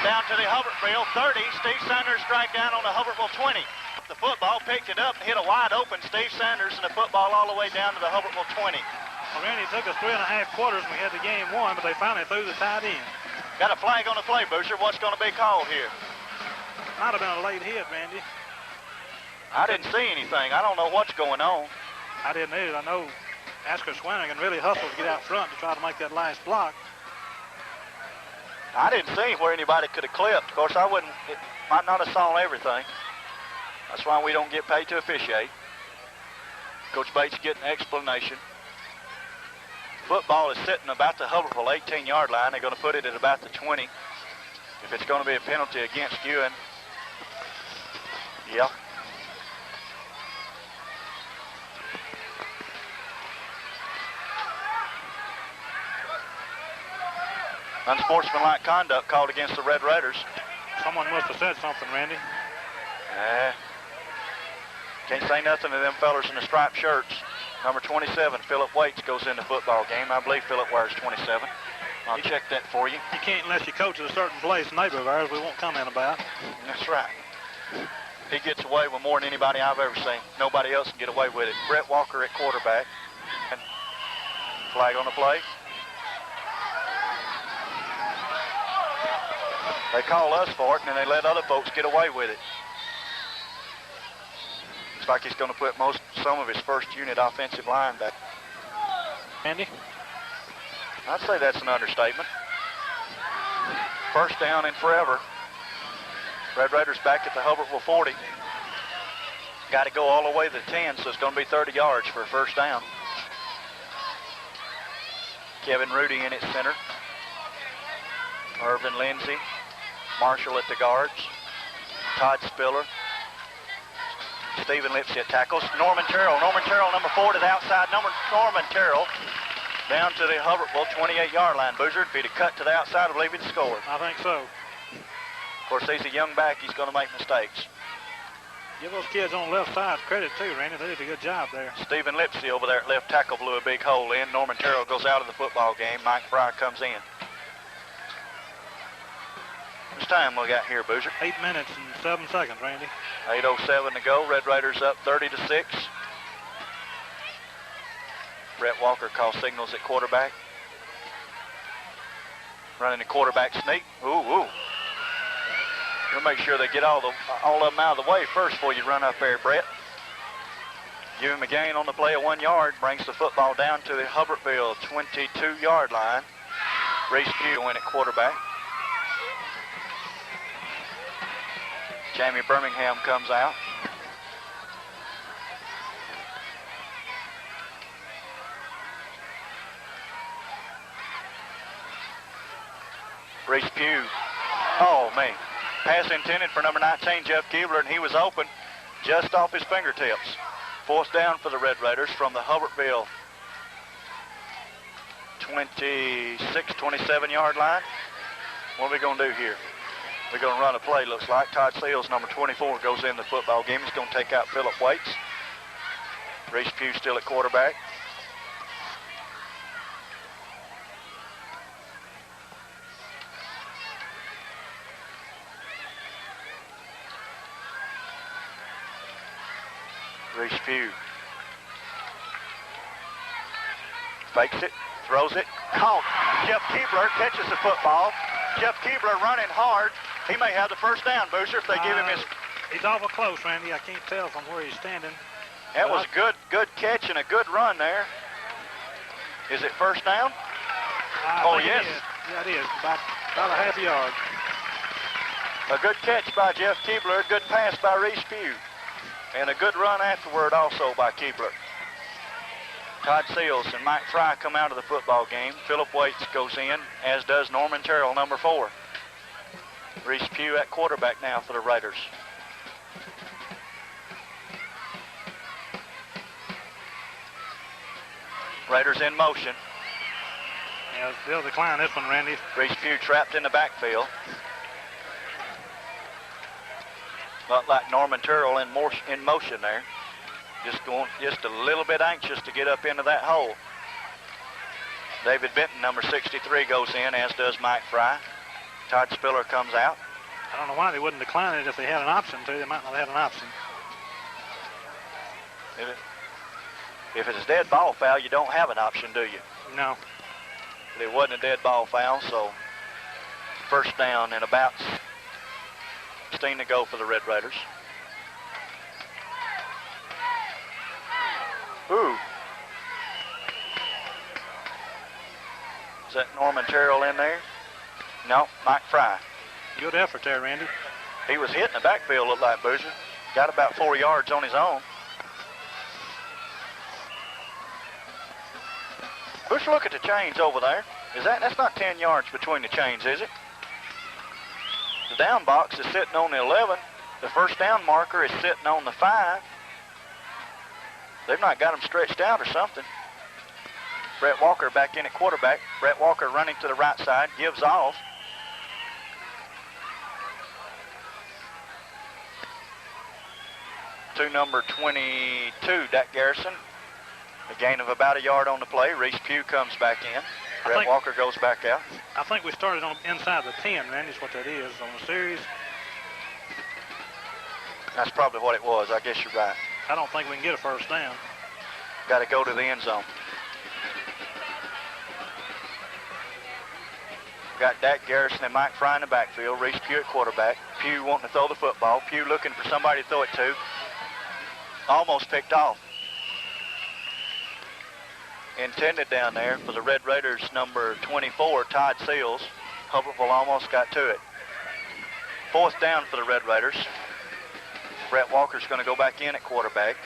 down to the Hubbertville 30. Steve Sanders strike down on the Hubbertville 20. The football picked it up and hit a wide open Steve Sanders, and the football all the way down to the Hubbertville 20. Well, Randy, it took us 3.5 quarters and we had the game won, but they finally threw the tight end. Got a flag on the play, Boozer. What's going to be called here? Might have been a late hit, Randy. I didn't see anything. I don't know what's going on. I didn't either. I know Asker Swanigan really hustled to get out front to try to make that last block. I didn't see where anybody could have clipped. Of course, might not have saw everything. That's why we don't get paid to officiate. Coach Bates getting an explanation. Football is sitting about the Hubbertville 18-yard line. They're going to put it at about the 20. If it's going to be a penalty against Ewan, yeah. Unsportsmanlike conduct called against the Red Raiders. Someone must have said something, Randy. Can't say nothing to them fellers in the striped shirts. Number 27, Philip Waits, goes in the football game. I believe Philip wears 27. I'll check that for you. You can't unless you coach at a certain place, neighbor of ours, we won't comment about. That's right. He gets away with more than anybody I've ever seen. Nobody else can get away with it. Brett Walker at quarterback. And flag on the play. They call us for it, and then they let other folks get away with it. Looks like he's going to put some of his first unit offensive line back. Andy? I'd say that's an understatement. First down and forever. Red Raiders back at the Hubbertville 40. Got to go all the way to the 10, so it's going to be 30 yards for a first down. Kevin Rudy in at center. Irvin Lindsay. Marshall at the guards. Todd Spiller. Stephen Lipsy at tackles. Norman Terrell, number 4 to the outside. Norman Terrell down to the Hubbertville 28-yard line. Boozer, if he'd have cut to the outside, I believe he'd have scored. I think so. Of course, he's a young back. He's going to make mistakes. Give those kids on the left side credit, too, Randy. They did a good job there. Stephen Lipsy over there at left tackle blew a big hole in. Norman Terrell goes out of the football game. Mike Fry comes in. How much time we got here, Boozer? 8 minutes and 7 seconds, Randy. 8:07 to go. Red Raiders up 30-6. Brett Walker calls signals at quarterback. Running the quarterback sneak. Ooh. You'll make sure they get all of them out of the way first before you run up there, Brett. Give him a gain on the play of 1 yard, brings the football down to the Hubbertville 22-yard line. Reese Pugh in at quarterback. Jamie Birmingham comes out. Reese Pugh. Oh, man. Pass intended for number 19, Jeff Keebler, and he was open just off his fingertips. 4th down for the Red Raiders from the Hubbertville 26, 27-yard line. What are we going to do here? We're going to run a play, looks like. Todd Seals, number 24, goes in the football game. He's going to take out Phillip Waits. Reese Pugh still at quarterback. Reese Pugh fakes it, throws it, caught. Jeff Keebler catches the football. Jeff Keebler running hard. He may have the first down, Boozer, if they give him his... He's awful close, Randy. I can't tell from where he's standing. That was a good catch and a good run there. Is it first down? Oh, yes. Yeah, it is. About a half a yard. A good catch by Jeff Keebler, a good pass by Reese Pugh. And a good run afterward also by Keebler. Todd Seals and Mike Fry come out of the football game. Phillip Waits goes in, as does Norman Terrell, number 4. Reese Pugh at quarterback now for the Raiders. Raiders in motion. Yeah, they'll decline this one, Randy. Reese Pugh trapped in the backfield. Looked like Norman Terrell in motion there. Just a little bit anxious to get up into that hole. David Benton, number 63, goes in, as does Mike Fry. Todd Spiller comes out. I don't know why they wouldn't decline it if they had an option to. They might not have had an option. If it's a dead ball foul, you don't have an option, do you? No. But it wasn't a dead ball foul, so first down and about 16 to go for the Red Raiders. Ooh. Is that Norman Terrell in there? No, Mike Fry. Good effort there, Randy. He was hitting the backfield, looked like Boozer. Got about 4 yards on his own. Boozer, look at the chains over there. That's not 10 yards between the chains, is it? The down box is sitting on the 11. The first down marker is sitting on the 5. They've not got them stretched out or something. Brett Walker back in at quarterback. Brett Walker running to the right side, gives off. To number 22, Dak Garrison. A gain of about a yard on the play. Reese Pugh comes back in. Brett Walker goes back out. I think we started on inside the 10, Randy, is what that is on the series. That's probably what it was. I guess you're right. I don't think we can get a first down. Got to go to the end zone. Got Dak Garrison and Mike Fry in the backfield. Reese Pugh at quarterback. Pugh wanting to throw the football. Pugh looking for somebody to throw it to. Almost picked off. Intended down there for the Red Raiders, number 24, Todd Seals. Hubbertville almost got to it. 4th down for the Red Raiders. Brett Walker's going to go back in at quarterback.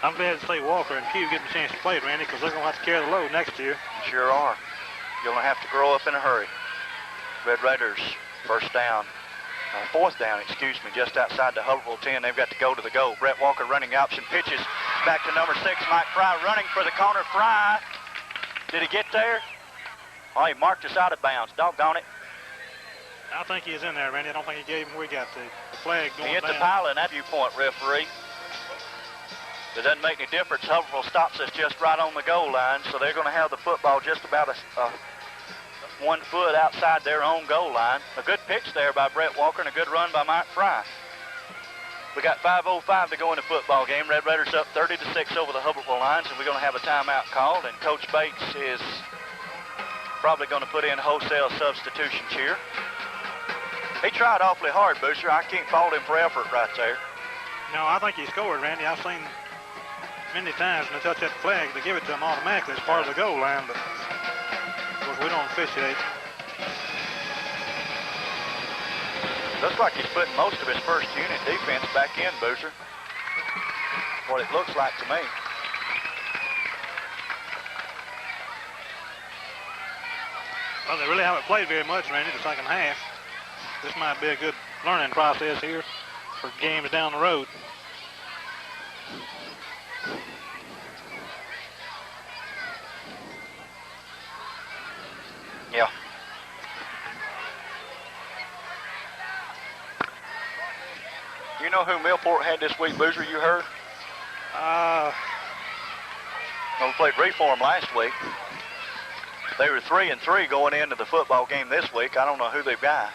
I'm glad to see Walker and Pugh getting a chance to play it, Randy, because they're going to have to carry the load next year. Sure are. You're going to have to grow up in a hurry. Red Raiders, 4th down, just outside the Hubbertville 10. They've got to go to the goal. Brett Walker running option, pitches back to number 6, Mike Fry, running for the corner. Fry, did he get there? Oh, he marked us out of bounds. Doggone it. I think he's in there, Randy. I don't think he gave him where he got the flag going He hit down. the pile in that viewpoint, referee. It doesn't make any difference. Hubbertville stops us just right on the goal line, so they're going to have the football just about 1 foot outside their own goal line. A good pitch there by Brett Walker and a good run by Mike Fry. We got 5:05 to go in the football game. Red Raiders up 30-6 over the Hubbertville Lions, and we're going to have a timeout called, and Coach Bates is Probably going to put in wholesale substitutions here. He tried awfully hard, Booster. I can't fault him for effort right there. No, I think he scored, Randy. I've seen many times when they touch that flag, they give it to him automatically as part of the goal line, but of course we don't officiate. Looks like he's putting most of his first unit defense back in, Boozer. What it looks like to me. Well, they really haven't played very much, Randy, the second half. This might be a good learning process here for games down the road. Yeah. You know who Millport had this week, Boozer, you heard? Well, we played Reform last week. They were 3-3 going into the football game this week. I don't know who they've got.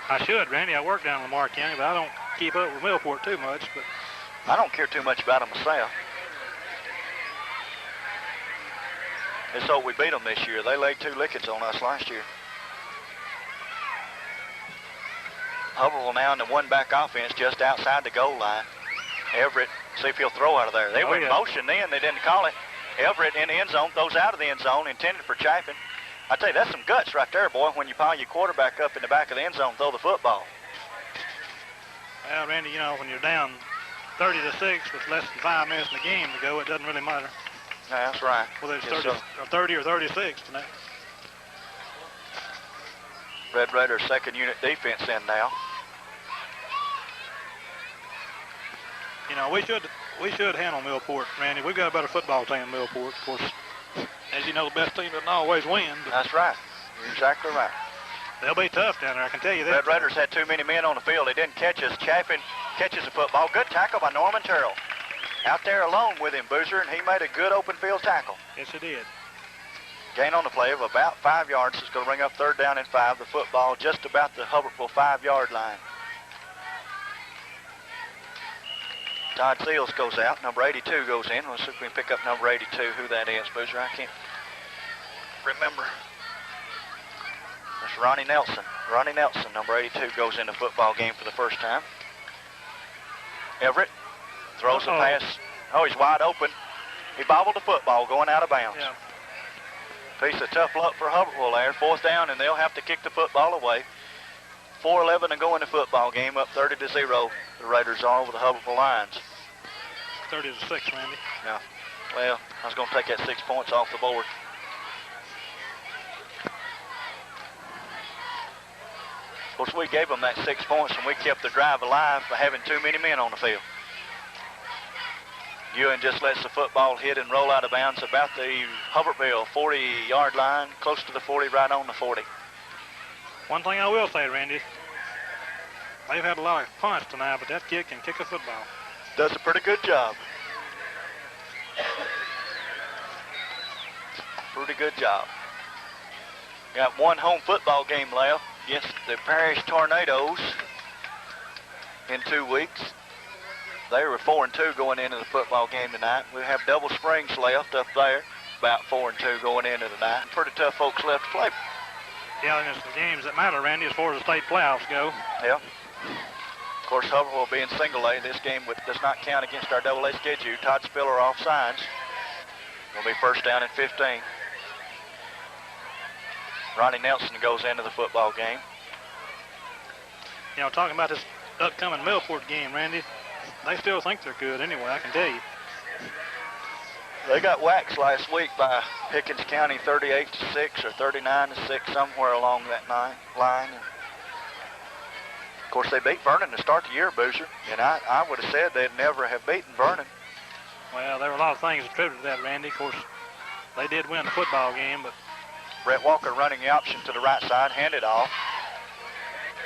I should, Randy. I work down in Lamar County, but I don't keep up with Millport too much. But I don't care too much about them myself. It's so we beat them this year. They laid 2 lickets on us last year. Hubbertville now in the one-back offense just outside the goal line. Everett, see if he'll throw out of there. They went in motion then. They didn't call it. Everett in the end zone, throws out of the end zone, intended for Chapin. I tell you, that's some guts right there, boy, when you pile your quarterback up in the back of the end zone, throw the football. Well, Randy, you know, when you're down 30-6 with less than 5 minutes in the game to go, it doesn't really matter. Yeah, that's right. Whether it's 30 or 36 tonight. Red Raiders second unit defense in now. You know, we should handle Millport, Randy. We've got a better football team than Millport. Of course, as you know, the best team doesn't always win. That's right. You're exactly right. They'll be tough down there, I can tell you that. Red Raiders had too many men on the field. They didn't catch us. Chapin catches the football. Good tackle by Norman Terrell. Out there alone with him, Boozer, and he made a good open field tackle. Yes, he did. Gain on the play of about 5 yards. It's going to bring up 3rd down and 5. The football just about the Hubbertville 5-yard line. Todd Seals goes out. Number 82 goes in. Let's see if we can pick up number 82, who that is, Boozer. I can't remember. That's Ronnie Nelson. Ronnie Nelson, number 82, goes in the football game for the first time. Everett throws the pass. Oh, he's wide open. He bobbled the football going out of bounds. Yeah. Piece of tough luck for Hubbertville there. 4th down, and they'll have to kick the football away. 4:11 to go in the football game, up 30-0. The Raiders are over the Hubbertville lines. 30-6, Randy. Yeah. Well, I was going to take that 6 points off the board. Of course, we gave them that 6 points, and we kept the drive alive by having too many men on the field. Ewan just lets the football hit and roll out of bounds about the Hubbertville 40-yard line, close to the 40, right on the 40. One thing I will say, Randy, they've had a lot of punts tonight, but that kid can kick a football. Does a pretty good job. Pretty good job. Got one home football game left against the Parish Tornadoes in 2 weeks. They were 4-2 going into the football game tonight. We have Double Springs left up there, about 4-2 going into tonight. Pretty tough folks left to play. Yeah, and it's the games that matter, Randy, as far as the state playoffs go. Yeah. Of course, Hubbertville being single A, this game does not count against our double A schedule. Todd Spiller offsides. Will be 1st down and 15. Ronnie Nelson goes into the football game. You know, talking about this upcoming Millport game, Randy, they still think they're good anyway, I can tell you. They got waxed last week by Pickens County 38-6 or 39-6, somewhere along that line. And of course, they beat Vernon to start the year, Boozer, and I would have said they'd never have beaten Vernon. Well, there were a lot of things attributed to that, Randy. Of course, they did win the football game, but Brett Walker running the option to the right side, handed off.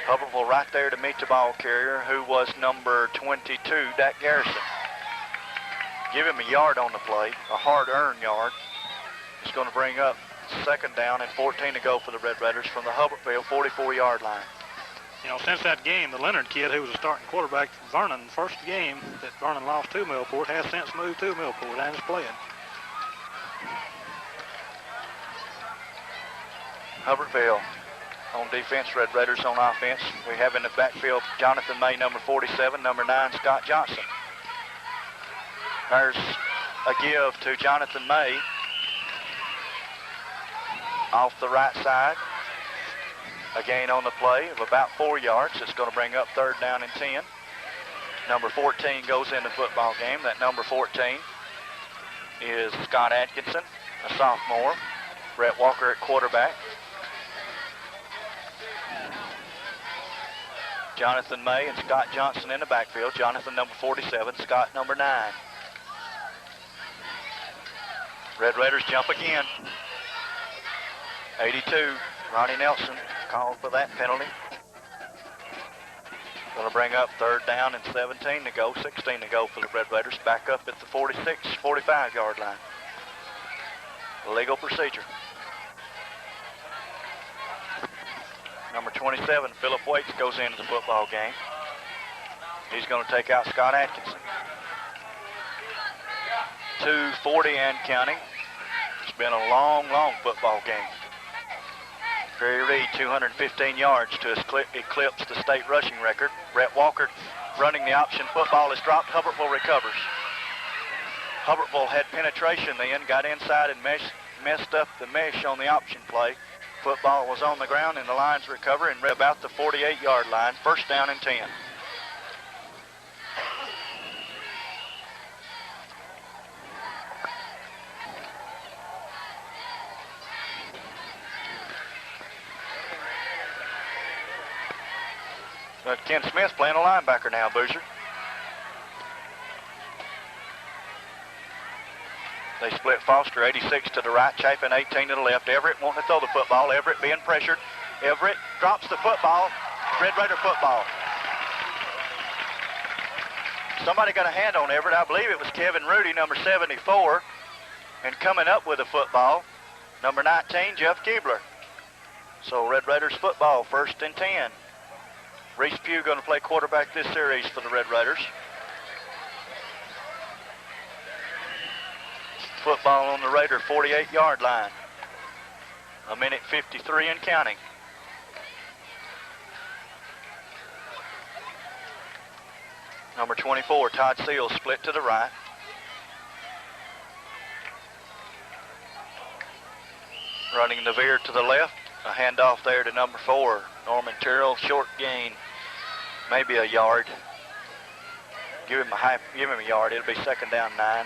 Hubbertville right there to meet the ball carrier, who was number 22, Dak Garrison. Give him a yard on the play, a hard-earned yard. It's going to bring up 2nd down and 14 to go for the Red Raiders from the Hubbertville 44-yard line. You know, since that game, the Leonard kid, who was a starting quarterback for Vernon, first game that Vernon lost to Millport, has since moved to Millport and is playing. Hubbertville on defense, Red Raiders on offense. We have in the backfield Jonathan May, number 47, number 9, Scott Johnson. There's a give to Jonathan May off the right side. A gain on the play of about 4 yards. It's going to bring up 3rd down and 10. Number 14 goes in the football game. That number 14 is Scott Atkinson, a sophomore. Brett Walker at quarterback. Jonathan May and Scott Johnson in the backfield. Jonathan number 47, Scott number 9. Red Raiders jump again. 82, Ronnie Nelson called for that penalty. Going to bring up 3rd down and 17 to go, 16 to go for the Red Raiders. Back up at the 46, 45-yard line. Legal procedure. Number 27, Philip Waits, goes into the football game. He's going to take out Scott Atkinson. 2:40 and counting. It's been a long, long football game. Perry Reed, 215 yards to eclipse the state rushing record. Brett Walker running the option. Football is dropped. Hubbertville recovers. Hubbertville had penetration then, got inside and messed up the mesh on the option play. Football was on the ground and the Lions recover and about the 48-yard line. 1st down and 10. Ken Smith's playing a linebacker now, Boozer. They split Foster, 86 to the right, Chapin 18 to the left. Everett wanting to throw the football. Everett being pressured. Everett drops the football. Red Raider football. Somebody got a hand on Everett. I believe it was Kevin Rudy, number 74. And coming up with the football, number 19, Jeff Keebler. So Red Raiders football, 1st and 10. Reese Pugh going to play quarterback this series for the Red Raiders. Football on the Raider 48-yard line. 1:53 and counting. Number 24, Todd Seals, split to the right. Running the veer to the left. A handoff there to number 4, Norman Terrell. Short gain, maybe a yard. Give him a yard. It'll be 2nd down 9.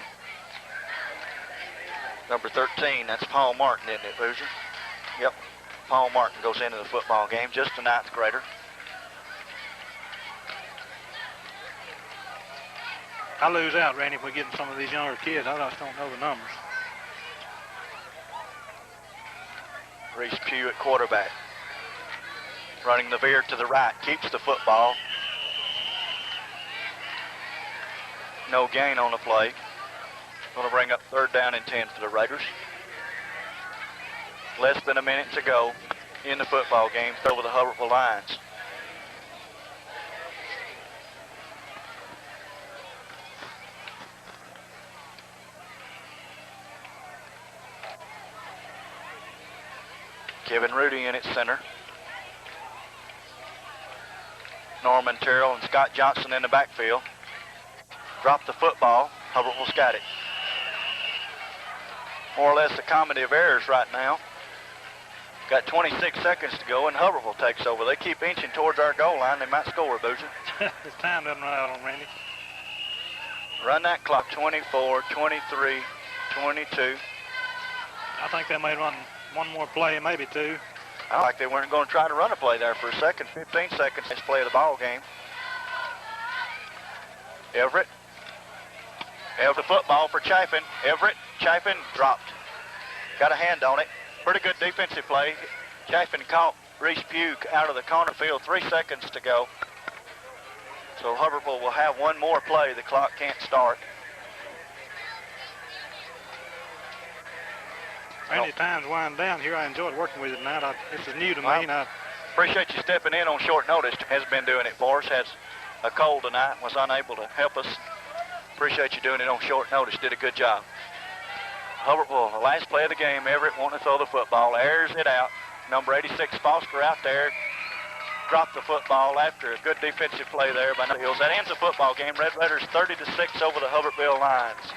Number 13, that's Paul Martin, isn't it, Boozer? Yep. Paul Martin goes into the football game, just a 9th grader. I lose out, Randy, if we're getting some of these younger kids. I just don't know the numbers. Reese Pugh at quarterback. Running the veer to the right, keeps the football. No gain on the play. Going to bring up 3rd down and 10 for the Raiders. Less than a minute to go in the football game over the Hubbertville Lions. Kevin Rudy in at center. Norman Terrell and Scott Johnson in the backfield. Drop the football. Hubbertville's got it. More or less a comedy of errors right now. Got 26 seconds to go and Hubbertville takes over. They keep inching towards our goal line. They might score, Boozer. This time doesn't run out on Randy. Run that clock. 24, 23, 22. I think they may run one more play, maybe 2. I don't like they weren't going to try to run a play there for a second. 15 seconds. Let's play the ball game. Everett. The football for Chapin. Everett. Chapin dropped. Got a hand on it. Pretty good defensive play. Chapin caught Reese Pugh out of the corner field. 3 seconds to go. So Hubbertville will have one more play. The clock can't start. Randy, time's winding down here. I enjoyed working with you tonight. This is new to me. And I appreciate you stepping in on short notice. Has been doing it for us. Has a cold tonight. Was unable to help us. Appreciate you doing it on short notice. Did a good job. Hubbertville, the last play of the game. Everett wanting to throw the football. Airs it out. Number 86, Foster, out there. Dropped the football after a good defensive play there by the Hills. That ends the football game. Red Raiders 30-6 over the Hubbertville Lions.